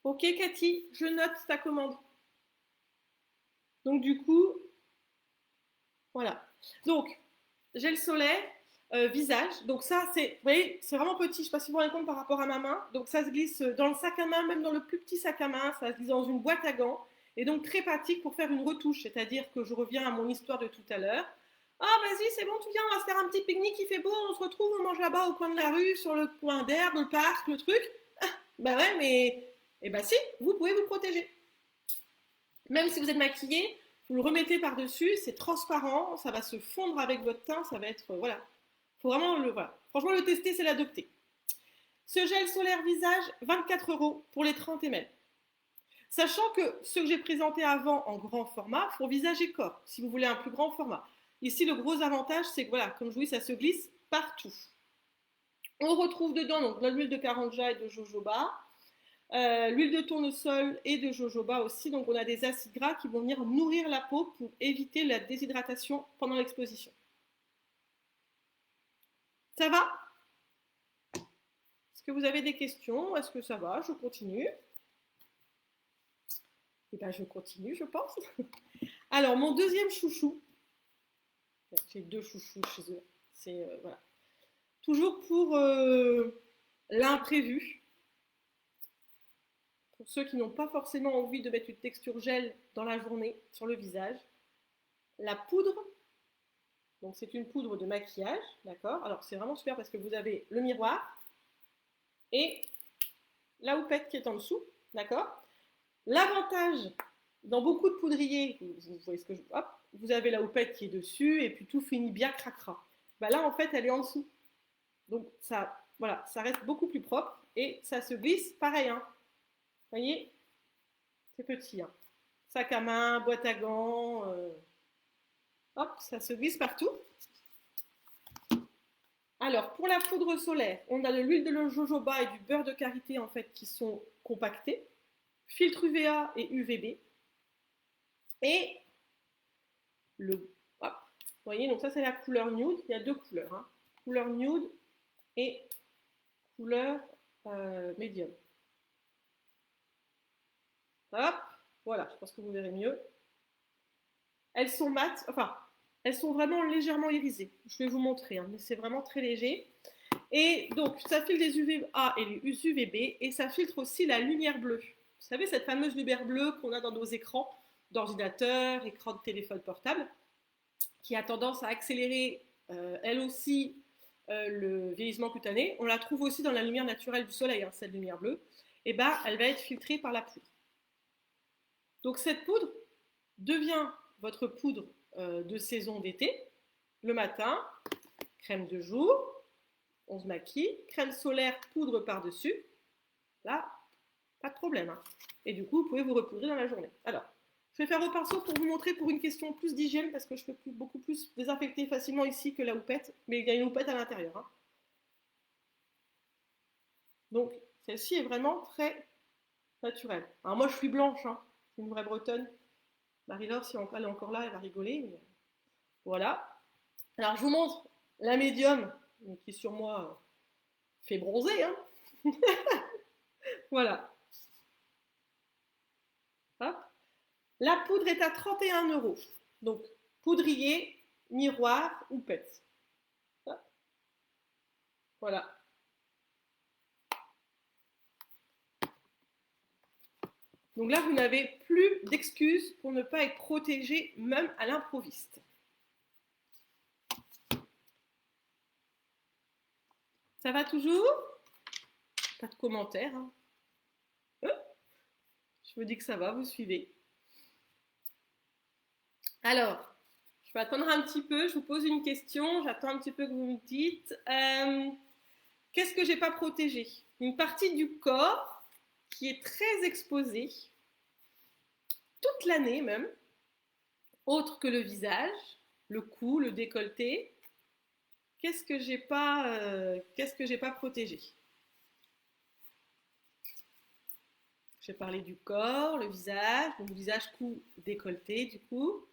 A: Ok, Cathy, je note ta commande. Donc, du coup, voilà. Donc, gel solaire, visage. Donc, ça, c'est, vous voyez, c'est vraiment petit. Je ne sais pas si vous vous rendez compte par rapport à ma main. Donc, ça se glisse dans le sac à main, même dans le plus petit sac à main. Ça se glisse dans une boîte à gants. Et donc, très pratique pour faire une retouche. C'est-à-dire que je reviens à mon histoire de tout à l'heure. Ah, vas-y, c'est bon, tu viens, on va se faire un petit pique-nique, il fait beau, on se retrouve, on mange là-bas au coin de la rue, sur le coin d'herbe, le parc, le truc. Ah, bah ouais, mais. Eh bah si, vous pouvez vous protéger. Même si vous êtes maquillé, vous le remettez par-dessus, c'est transparent, ça va se fondre avec votre teint, ça va être. Voilà. Faut vraiment le. Voilà. Franchement, le tester, c'est l'adopter. Ce gel solaire visage, 24 € pour les 30 ml. Sachant que ce que j'ai présenté avant en grand format, pour visage et corps, si vous voulez un plus grand format. Ici, le gros avantage, c'est que voilà, comme je vous dis, ça se glisse partout. On retrouve dedans donc de l'huile de karanja et de jojoba, l'huile de tournesol et de jojoba aussi. Donc on a des acides gras qui vont venir nourrir la peau pour éviter la déshydratation pendant l'exposition. Ça va? Est-ce que vous avez des questions? Est-ce que ça va? Je continue. Eh bien, je continue, je pense. Alors, mon deuxième chouchou. J'ai deux chouchous chez eux. C'est voilà. Toujours pour l'imprévu. Pour ceux qui n'ont pas forcément envie de mettre une texture gel dans la journée sur le visage. La poudre. Donc, c'est une poudre de maquillage. D'accord? Alors, c'est vraiment super parce que vous avez le miroir et la houppette qui est en dessous. D'accord? L'avantage, dans beaucoup de poudriers, vous voyez ce que je... Hop, vous avez la houppette qui est dessus et puis tout finit bien cracra. Bah là, en fait, elle est en dessous. Donc, ça, voilà, ça reste beaucoup plus propre et ça se glisse pareil. Hein. Vous voyez, c'est petit. Hein. Sac à main, boîte à gants. Hop, ça se glisse partout. Alors, pour la poudre solaire, on a de l'huile de jojoba et du beurre de karité en fait qui sont compactés, filtre UVA et UVB, et le, hop, vous voyez, donc ça c'est la couleur nude. Il y a deux couleurs, hein, couleur nude et couleur médium. Hop, voilà, je pense que vous verrez mieux. Elles sont mates, enfin, elles sont vraiment légèrement irisées. Je vais vous montrer, hein, mais c'est vraiment très léger. Et donc, ça filtre les UVA et les UVB, et ça filtre aussi la lumière bleue. Vous savez, cette fameuse lumière bleue qu'on a dans nos écrans d'ordinateur, écran de téléphone portable, qui a tendance à accélérer, elle aussi, le vieillissement cutané. On la trouve aussi dans la lumière naturelle du soleil, hein, cette lumière bleue. Et ben, elle va être filtrée par la poudre. Donc, cette poudre devient votre poudre de saison d'été. Le matin, crème de jour, on se maquille, crème solaire, poudre par-dessus. Là, pas de problème. Hein. Et du coup, vous pouvez vous repoudrer dans la journée. Alors, je vais faire au pinceau pour vous montrer pour une question plus d'hygiène, parce que je peux beaucoup plus désinfecter facilement ici que la houppette, mais il y a une houppette à l'intérieur. Hein. Donc, celle-ci est vraiment très naturelle. Alors moi, je suis blanche, hein. Je suis une vraie bretonne. Marie-Laure, si elle est encore là, elle va rigoler. Mais... Voilà. Alors, je vous montre la médium, qui sur moi fait bronzer. Hein. Voilà. Hop. La poudre est à 31 €. Donc, poudrier, miroir ou pet. Hop. Voilà. Donc là, vous n'avez plus d'excuses pour ne pas être protégé, même à l'improviste. Ça va toujours? Pas de commentaires. Hein. Je vous dis que ça va, vous suivez. Alors, je vais attendre un petit peu, je vous pose une question, j'attends un petit peu que vous me dites. Qu'est-ce que j'ai pas protégé? Une partie du corps qui est très exposée, toute l'année même, autre que le visage, le cou, le décolleté. Qu'est-ce que j'ai pas protégé? J'ai parlé du corps, le visage, donc visage, cou, décolleté du coup.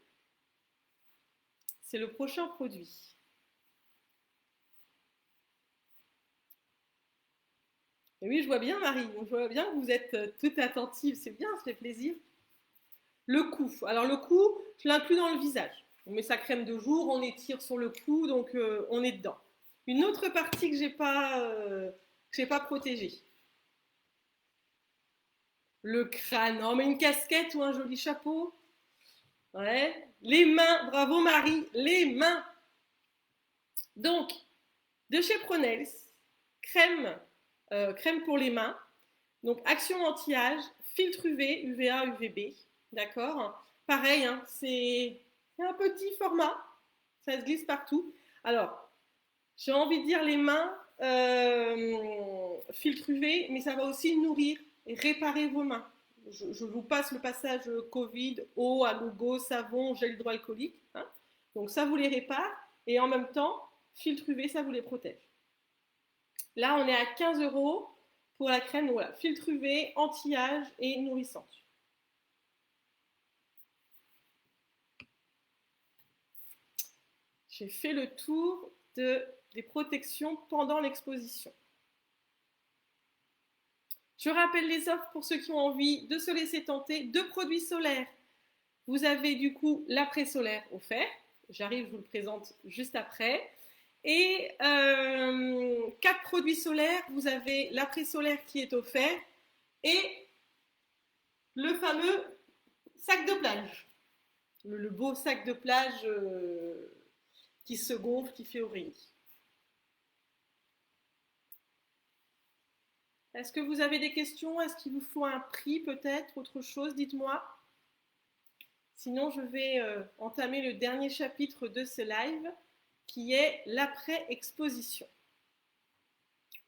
A: C'est le prochain produit. Et oui, je vois bien, Marie. Je vois bien que vous êtes toute attentive. C'est bien, ça fait plaisir. Le cou. Alors, le cou, je l'inclus dans le visage. On met sa crème de jour, on étire sur le cou, donc on est dedans. Une autre partie que j'ai pas protégée. Le crâne. Non, mais une casquette ou un joli chapeau. Ouais. Les mains. Bravo, Marie. Les mains. Donc, de chez Pronels, crème, crème pour les mains. Donc, action anti-âge, filtre UV, UVA, UVB. D'accord. Pareil, hein, c'est un petit format. Ça se glisse partout. Alors, j'ai envie de dire les mains, filtre UV, mais ça va aussi nourrir et réparer vos mains. Je vous passe le passage Covid, eau, alugo, savon, gel hydroalcoolique. Hein. Donc ça vous les répare et en même temps, filtre UV, ça vous les protège. Là, on est à 15 € pour la crème. Donc voilà, filtre UV, anti-âge et nourrissante. J'ai fait le tour des protections pendant l'exposition. Je rappelle les offres pour ceux qui ont envie de se laisser tenter. 2 produits solaires. Vous avez du coup l'après-solaire offert. J'arrive, je vous le présente juste après. Et 4 produits solaires. Vous avez l'après-solaire qui est offert et le fameux sac de plage. Le beau sac de plage qui se gonfle, qui fait oreiller. Est-ce que vous avez des questions? Est-ce qu'il vous faut un prix peut-être? Autre chose? Dites-moi. Sinon, je vais entamer le dernier chapitre de ce live qui est l'après-exposition.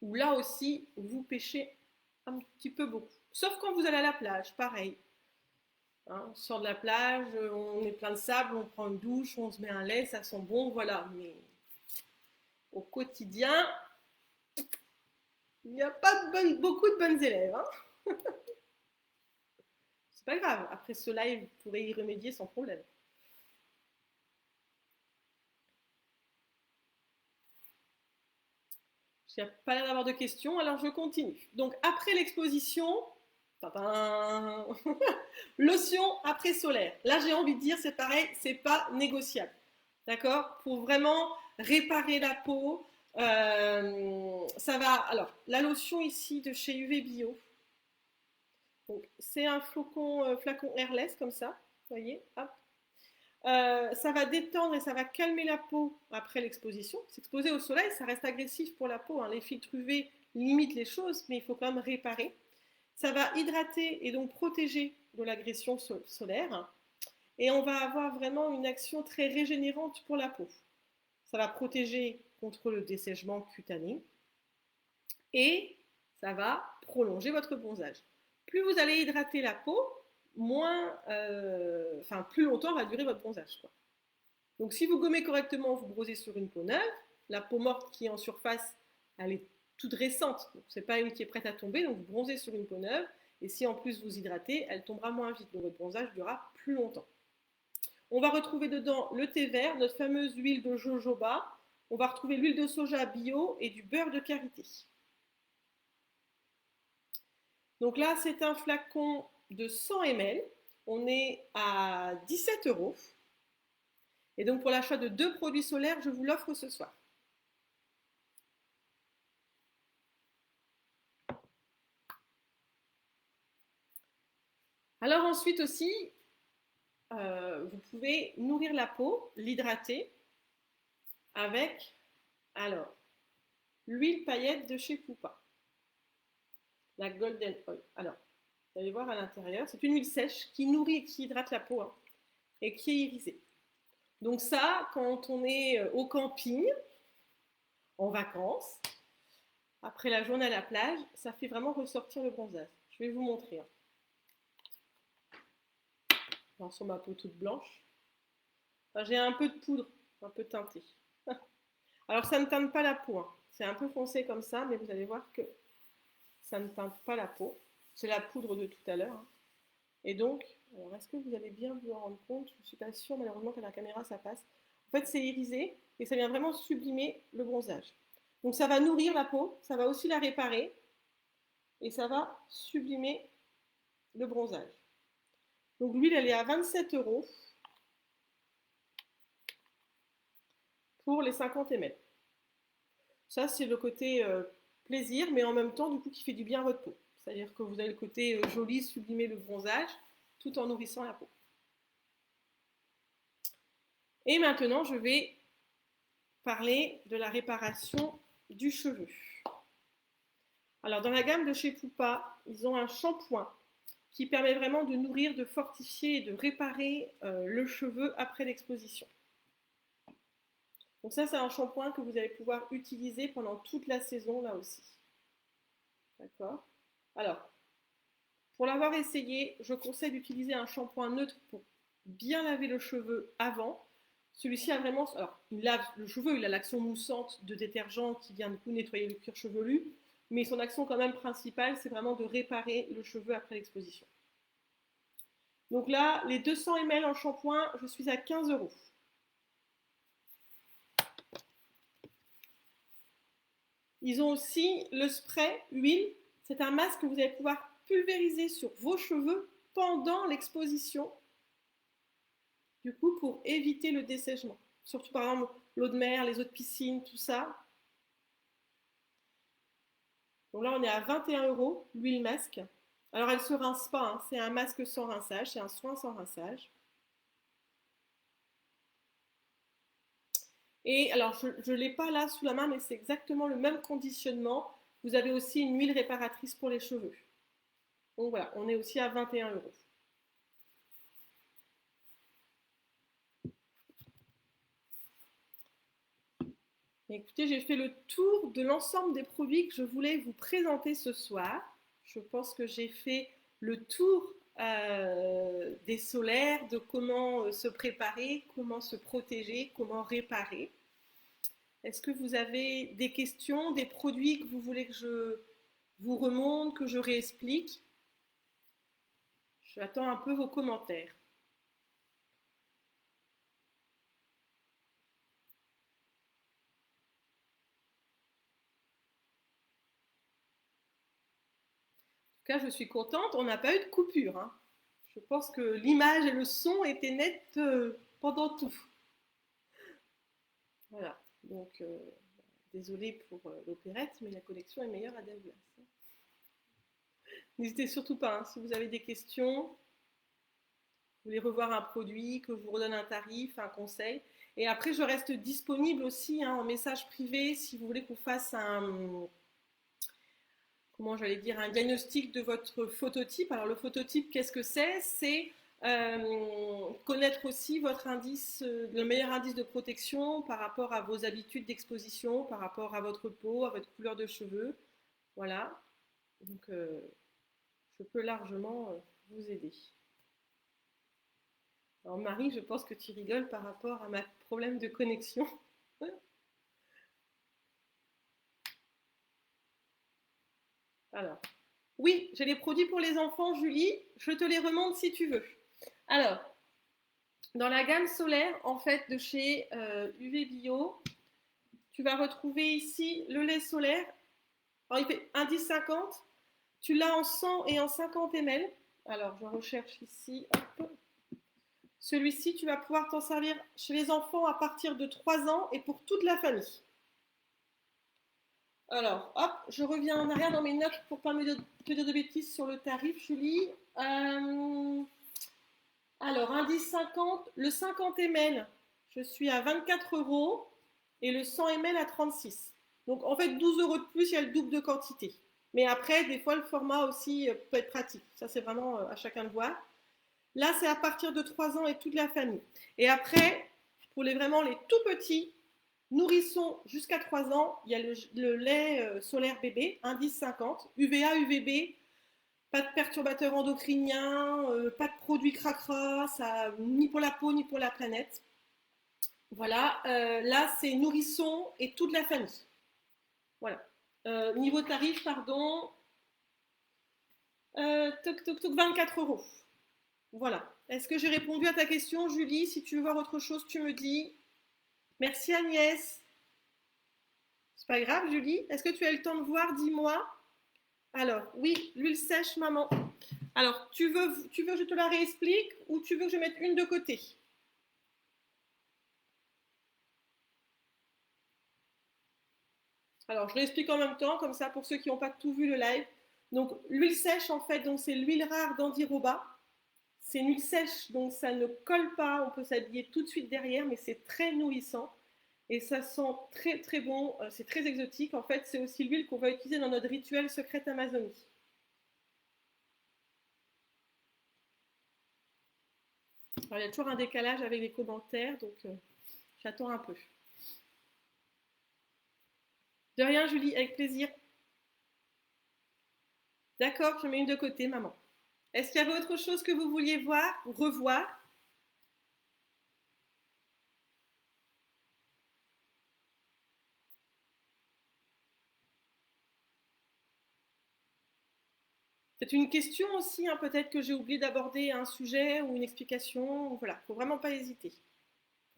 A: Où là aussi, vous pêchez un petit peu beaucoup. Sauf quand vous allez à la plage, pareil. Hein, on sort de la plage, on est plein de sable, on prend une douche, on se met un lait, ça sent bon, voilà. Mais au quotidien, il n'y a pas beaucoup de bonnes élèves. Hein. C'est pas grave, après ce live, vous pourrez y remédier sans problème. Il n'y a pas l'air d'avoir de questions, alors je continue. Donc après l'exposition, lotion après solaire. Là j'ai envie de dire, c'est pareil, c'est pas négociable. D'accord? Pour vraiment réparer la peau, ça va. Alors, la lotion ici de chez UV Bio. C'est un flacon airless comme ça. Vous voyez? Hop. Ça va détendre et ça va calmer la peau après l'exposition. S'exposer au soleil, ça reste agressif pour la peau. Hein. Les filtres UV limitent les choses, mais il faut quand même réparer. Ça va hydrater et donc protéger de l'agression solaire. Et on va avoir vraiment une action très régénérante pour la peau. Ça va protéger contre le dessèchement cutané et ça va prolonger votre bronzage. Plus vous allez hydrater la peau, plus longtemps va durer votre bronzage. Quoi. Donc si vous gommez correctement, vous brosez sur une peau neuve. La peau morte qui est en surface, elle est toute récente. Ce n'est pas une qui est prête à tomber, donc vous bronzez sur une peau neuve. Et si en plus vous hydratez, elle tombera moins vite. Donc votre bronzage durera plus longtemps. On va retrouver dedans le thé vert, notre fameuse huile de jojoba. On va retrouver l'huile de soja bio et du beurre de karité. Donc là, c'est un flacon de 100 ml. On est à 17 €. Et donc pour l'achat de 2 produits solaires, je vous l'offre ce soir. Alors ensuite aussi, vous pouvez nourrir la peau, l'hydrater avec l'huile paillette de chez Poupa. La Golden Oil. Alors, vous allez voir à l'intérieur, c'est une huile sèche qui nourrit et qui hydrate la peau hein, et qui est irisée. Donc ça, quand on est au camping, en vacances, après la journée à la plage, ça fait vraiment ressortir le bronzage. Je vais vous montrer. Alors, sur ma peau toute blanche, enfin, j'ai un peu de poudre, un peu teintée. Alors ça ne teinte pas la peau, hein. C'est un peu foncé comme ça, mais vous allez voir que ça ne teinte pas la peau. C'est la poudre de tout à l'heure, hein. Et donc, alors est-ce que vous allez bien vous en rendre compte? Je ne suis pas sûre, malheureusement qu'à la caméra ça passe. En fait, c'est irisé et ça vient vraiment sublimer le bronzage. Donc ça va nourrir la peau, ça va aussi la réparer et ça va sublimer le bronzage. Donc l'huile, elle est à 27 € pour les 50 ml. Ça, c'est le côté plaisir, mais en même temps, du coup, qui fait du bien à votre peau. C'est-à-dire que vous avez le côté joli, sublimer le bronzage, tout en nourrissant la peau. Et maintenant, je vais parler de la réparation du cheveu. Alors, dans la gamme de chez Poupa, ils ont un shampoing qui permet vraiment de nourrir, de fortifier et de réparer le cheveu après l'exposition. Donc ça, c'est un shampoing que vous allez pouvoir utiliser pendant toute la saison, là aussi. D'accord? Alors, pour l'avoir essayé, je conseille d'utiliser un shampoing neutre pour bien laver le cheveu avant. Celui-ci a vraiment... Alors, il lave le cheveu, il a l'action moussante de détergent qui vient du coup nettoyer le cuir chevelu, mais son action quand même principale, c'est vraiment de réparer le cheveu après l'exposition. Donc là, les 200 ml en shampoing, je suis à 15 €. Ils ont aussi le spray huile. C'est un masque que vous allez pouvoir pulvériser sur vos cheveux pendant l'exposition, du coup, pour éviter le dessèchement. Surtout, par exemple, l'eau de mer, les eaux de piscine, tout ça. Donc là, on est à 21 € l'huile masque. Alors, elle ne se rince pas, hein. C'est un masque sans rinçage, c'est un soin sans rinçage. Et alors, je ne l'ai pas là sous la main, mais c'est exactement le même conditionnement. Vous avez aussi une huile réparatrice pour les cheveux. Donc voilà, on est aussi à 21 €. Écoutez, j'ai fait le tour de l'ensemble des produits que je voulais vous présenter ce soir. Je pense que j'ai fait le tour des solaires, de comment se préparer, comment se protéger, comment réparer. Est-ce que vous avez des questions, des produits que vous voulez que je vous remonte, que je réexplique? J'attends un peu vos commentaires. En tout cas, je suis contente, on n'a pas eu de coupure, hein. Je pense que l'image et le son étaient nets pendant tout. Voilà, donc désolée pour l'opérette, mais la connexion est meilleure à Dallas. N'hésitez surtout pas, hein, si vous avez des questions, vous voulez revoir un produit, que je vous redonne un tarif, un conseil. Et après, je reste disponible aussi, hein, en message privé si vous voulez qu'on fasse un, comment j'allais dire, un diagnostic de votre phototype. Alors le phototype, qu'est-ce que c'est? C'est connaître aussi votre indice, le meilleur indice de protection par rapport à vos habitudes d'exposition, par rapport à votre peau, à votre couleur de cheveux. Voilà. Donc je peux largement vous aider. Alors Marie, je pense que tu rigoles par rapport à ma problème de connexion. Alors, oui, j'ai les produits pour les enfants, Julie. Je te les remonte si tu veux. Alors, dans la gamme solaire, en fait, de chez UV Bio, tu vas retrouver ici le lait solaire. Alors, il fait 1,10 50. Tu l'as en 100 et en 50 ml. Alors, je recherche ici. Hop. Celui-ci, tu vas pouvoir t'en servir chez les enfants à partir de 3 ans et pour toute la famille. Alors, hop, je reviens en arrière dans mes notes pour ne pas te dire de bêtises sur le tarif, Julie. Alors, indice 50, le 50 ml, je suis à 24 € et le 100 ml à 36. Donc, en fait, 12 € de plus, il y a le double de quantité. Mais après, des fois, le format aussi peut être pratique. Ça, c'est vraiment à chacun de voir. Là, c'est à partir de 3 ans et toute la famille. Et après, pour vraiment les tout petits, nourrissons jusqu'à 3 ans, il y a le lait solaire bébé, indice 50, UVA, UVB, pas de perturbateurs endocriniens, pas de produits cracra, ça, ni pour la peau ni pour la planète. Voilà, là c'est nourrisson et toute la famille. Voilà. Niveau tarif, pardon, toc toc toc, 24 euros. Voilà. Est-ce que j'ai répondu à ta question, Julie? Si tu veux voir autre chose, tu me dis. Merci Agnès. C'est pas grave, Julie. Est-ce que tu as le temps de voir? Dis-moi. Alors, oui, l'huile sèche, maman. Alors, tu veux que je te la réexplique ou tu veux que je mette une de côté? Alors, je réexplique en même temps, comme ça, pour ceux qui n'ont pas tout vu le live. Donc, l'huile sèche, en fait, donc c'est l'huile rare d'Andiroba. C'est une huile sèche, donc ça ne colle pas. On peut s'habiller tout de suite derrière, mais c'est très nourrissant. Et ça sent très, très bon. C'est très exotique. En fait, c'est aussi l'huile qu'on va utiliser dans notre rituel secret Amazonie. Alors, il y a toujours un décalage avec les commentaires, donc j'attends un peu. De rien, Julie, avec plaisir. D'accord, je mets une de côté, maman. Est-ce qu'il y avait autre chose que vous vouliez voir ou revoir? C'est une question aussi, hein, peut-être que j'ai oublié d'aborder un sujet ou une explication. Voilà, il ne faut vraiment pas hésiter.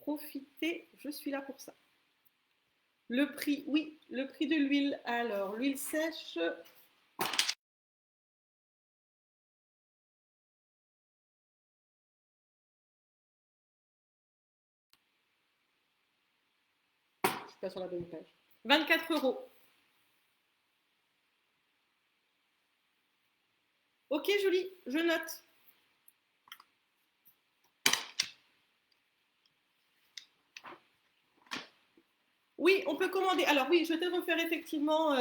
A: Profitez, je suis là pour ça. Le prix, oui, le prix de l'huile. Alors, l'huile sèche. Je ne suis pas sur la bonne page. 24 euros. Ok, Julie, je note. Oui, on peut commander. Alors oui, je vais te refaire effectivement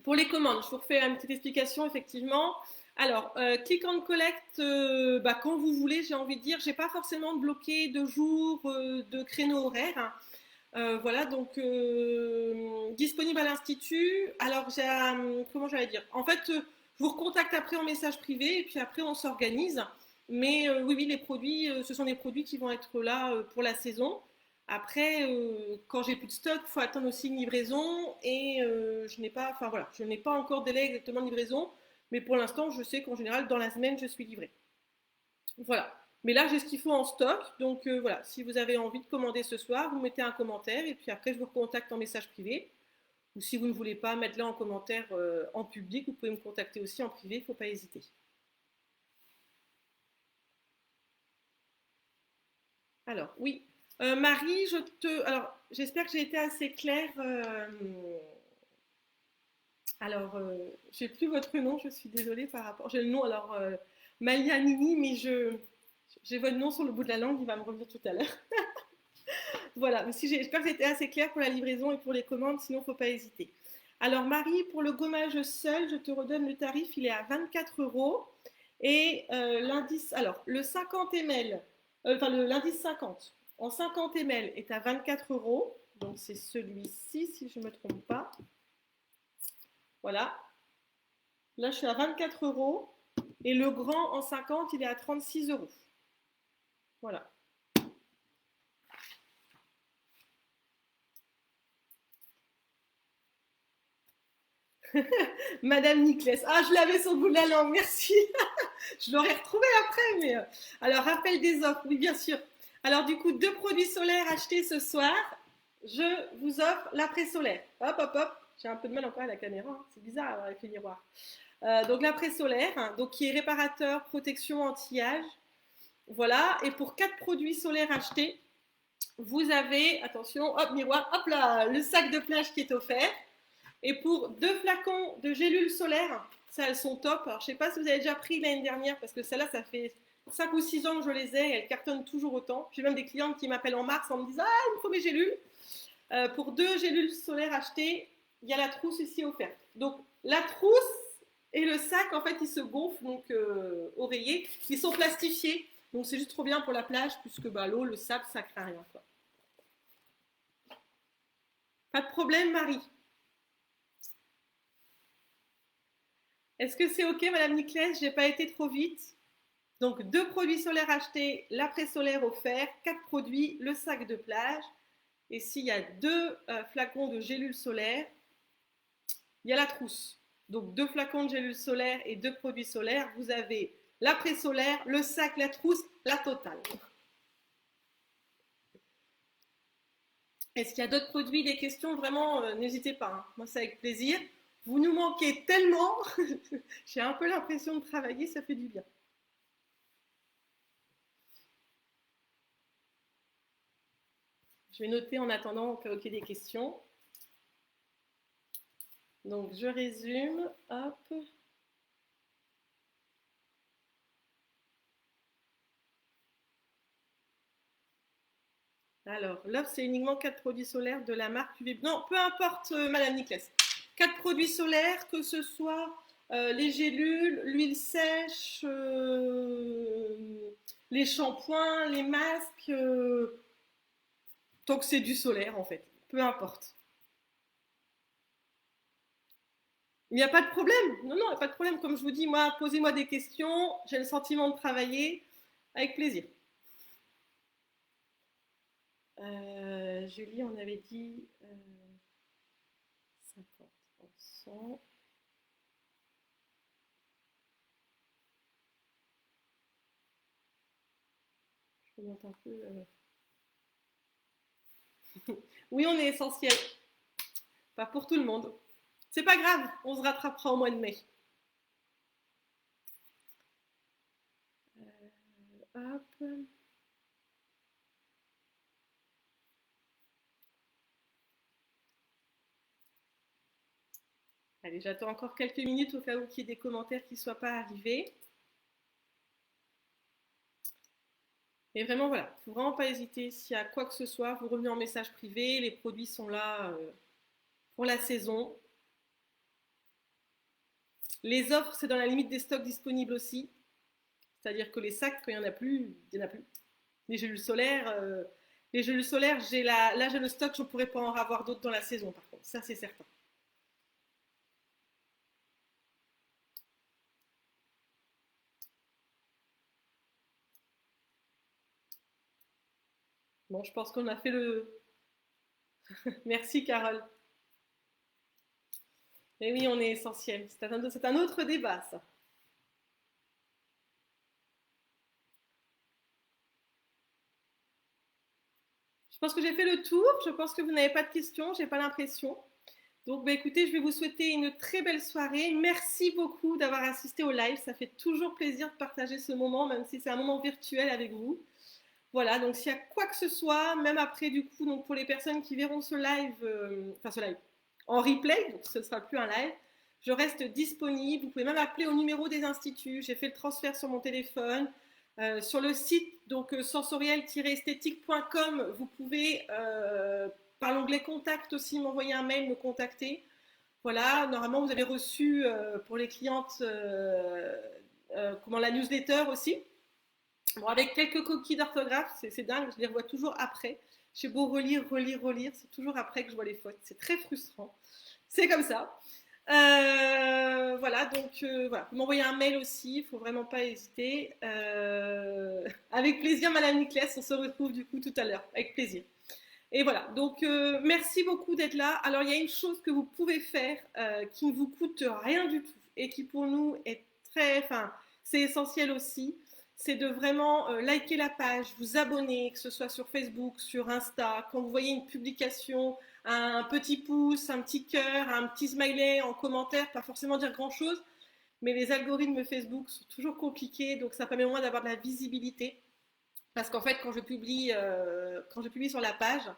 A: pour les commandes. Je vous refais une petite explication effectivement. Alors, click and collect, quand vous voulez, j'ai envie de dire, j'ai pas forcément bloqué de jours, de créneaux horaires. Hein. Voilà, donc disponible à l'Institut. Alors, comment j'allais dire? En fait, je vous recontacte après en message privé et puis après on s'organise. Mais oui, oui, les produits, ce sont des produits qui vont être là pour la saison. Après, quand j'ai plus de stock, il faut attendre aussi une livraison et je n'ai pas, enfin voilà, je n'ai pas encore de délai exactement de livraison, mais pour l'instant, je sais qu'en général, dans la semaine, je suis livrée. Voilà. Mais là, j'ai ce qu'il faut en stock. Donc voilà, si vous avez envie de commander ce soir, vous mettez un commentaire et puis après, je vous recontacte en message privé. Ou si vous ne voulez pas mettre là en commentaire en public, vous pouvez me contacter aussi en privé, il ne faut pas hésiter. Alors, oui. Marie, Alors, j'espère que j'ai été assez claire. Alors, j'ai plus votre nom, je suis désolée par rapport. J'ai le nom, alors, Malianini, mais j'ai votre nom sur le bout de la langue, il va me revenir tout à l'heure. Voilà, mais j'espère que c'était assez clair pour la livraison et pour les commandes, sinon il ne faut pas hésiter. Alors Marie, pour le gommage seul, je te redonne le tarif, il est à 24 euros. Et l'indice, alors le 50 ml, l'indice 50 en 50 ml est à 24 euros. Donc c'est celui-ci, si je ne me trompe pas. Voilà. Là, je suis à 24 euros. Et le grand en 50, il est à 36 euros. Voilà. Madame Niclès. Ah, je l'avais sur le bout de la langue, merci. Je l'aurais retrouvé après, mais. Alors, rappel des offres, oui, bien sûr. Alors, du coup, 2 produits solaires achetés ce soir. Je vous offre l'après-solaire. Hop, hop, hop. J'ai un peu de mal encore à la caméra, hein. C'est bizarre avec les miroirs. Donc, l'après-solaire, hein, donc, qui est réparateur, protection anti-âge. Voilà. Et pour 4 produits solaires achetés, vous avez, attention, hop, miroir, hop là, le sac de plage qui est offert. Et pour 2 flacons de gélules solaires, ça, elles sont top. Alors, je ne sais pas si vous avez déjà pris l'année dernière, parce que celles-là, ça fait 5 ou 6 ans que je les ai, et elles cartonnent toujours autant. J'ai même des clientes qui m'appellent en mars en me disant « Ah, il me faut mes gélules !» Pour 2 gélules solaires achetées, il y a la trousse ici offerte. Donc, la trousse, Et le sac, en fait, il se gonfle, donc oreiller. Ils sont plastifiés, donc c'est juste trop bien pour la plage, puisque bah, l'eau, le sable, ça craint rien, quoi. Pas de problème, Marie. Est-ce que c'est OK, Madame Niclès? J'ai pas été trop vite. Donc, 2 produits solaires achetés, l'après-solaire offert, 4 produits, le sac de plage. Et s'il y a 2 flacons de gélules solaires, il y a la trousse. Donc, 2 flacons de gélules solaires et 2 produits solaires. Vous avez l'après-solaire, le sac, la trousse, la totale. Est-ce qu'il y a d'autres produits, des questions? Vraiment, n'hésitez pas, hein. Moi, c'est avec plaisir. Vous nous manquez tellement. J'ai un peu l'impression de travailler, ça fait du bien. Je vais noter en attendant au cas où il y ait des questions. Donc, je résume. Hop. Alors, l'offre, c'est uniquement 4 produits solaires de la marque UV. Non, peu importe, Madame Niclès. 4 produits solaires, que ce soit les gélules, l'huile sèche, les shampoings, les masques, tant que c'est du solaire, en fait. Peu importe. Il n'y a pas de problème. Non, non, il n'y a pas de problème. Comme je vous dis, moi, posez-moi des questions. J'ai le sentiment de travailler avec plaisir. Julie, on avait dit 50%. Je remonte un peu. Oui, on est essentiel. Pas pour tout le monde. C'est pas grave, on se rattrapera au mois de mai. Hop. Allez, j'attends encore quelques minutes au cas où il y ait des commentaires qui ne soient pas arrivés. Mais vraiment, voilà, il ne faut vraiment pas hésiter. S'il y a quoi que ce soit, vous revenez en message privé. Les produits sont là pour la saison. Les offres, c'est dans la limite des stocks disponibles aussi. C'est-à-dire que les sacs, quand il n'y en a plus, il n'y en a plus. Les gélules solaires, là j'ai le stock, je ne pourrais pas en avoir d'autres dans la saison par contre. Ça, c'est certain. Bon, je pense qu'on a fait le... Merci, Carole. Mais oui, on est essentiel. C'est un autre débat, ça. Je pense que j'ai fait le tour. Je pense que vous n'avez pas de questions. J'ai pas l'impression. Donc, bah, écoutez, je vais vous souhaiter une très belle soirée. Merci beaucoup d'avoir assisté au live. Ça fait toujours plaisir de partager ce moment, même si c'est un moment virtuel avec vous. Voilà, donc s'il y a quoi que ce soit, même après du coup, donc pour les personnes qui verront ce live, enfin ce live en replay, donc ce ne sera plus un live, je reste disponible. Vous pouvez même appeler au numéro des instituts. J'ai fait le transfert sur mon téléphone. Sur le site donc sensoriel-esthétique.com, vous pouvez par l'onglet contact aussi m'envoyer un mail, me contacter. Voilà, normalement vous avez reçu pour les clientes comment la newsletter aussi. Bon, avec quelques coquilles d'orthographe, c'est dingue, je les revois toujours après. J'ai beau relire, c'est toujours après que je vois les fautes. C'est très frustrant. C'est comme ça. Voilà, donc voilà, vous m'envoyez un mail aussi, il ne faut vraiment pas hésiter. Avec plaisir, Madame Niclès, on se retrouve du coup tout à l'heure, avec plaisir. Et voilà, donc merci beaucoup d'être là. Alors, il y a une chose que vous pouvez faire qui ne vous coûte rien du tout et qui pour nous est enfin, c'est essentiel aussi, c'est de vraiment liker la page, vous abonner, que ce soit sur Facebook, sur Insta, quand vous voyez une publication, un petit pouce, un petit cœur, un petit smiley en commentaire, pas forcément dire grand-chose, mais les algorithmes Facebook sont toujours compliqués, donc ça permet au moins d'avoir de la visibilité. Parce qu'en fait, quand je publie sur la page,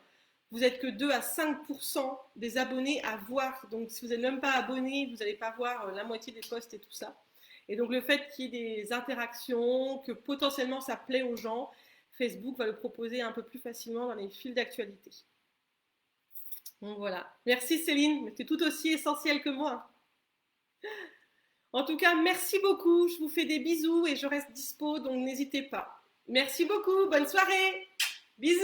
A: vous n'êtes que 2 à 5% des abonnés à voir. Donc, si vous n'êtes même pas abonné, vous n'allez pas voir la moitié des posts et tout ça. Et donc, le fait qu'il y ait des interactions, que potentiellement ça plaît aux gens, Facebook va le proposer un peu plus facilement dans les fils d'actualité. Donc voilà. Merci Céline, tu es tout aussi essentielle que moi. En tout cas, merci beaucoup. Je vous fais des bisous et je reste dispo, donc n'hésitez pas. Merci beaucoup. Bonne soirée. Bisous.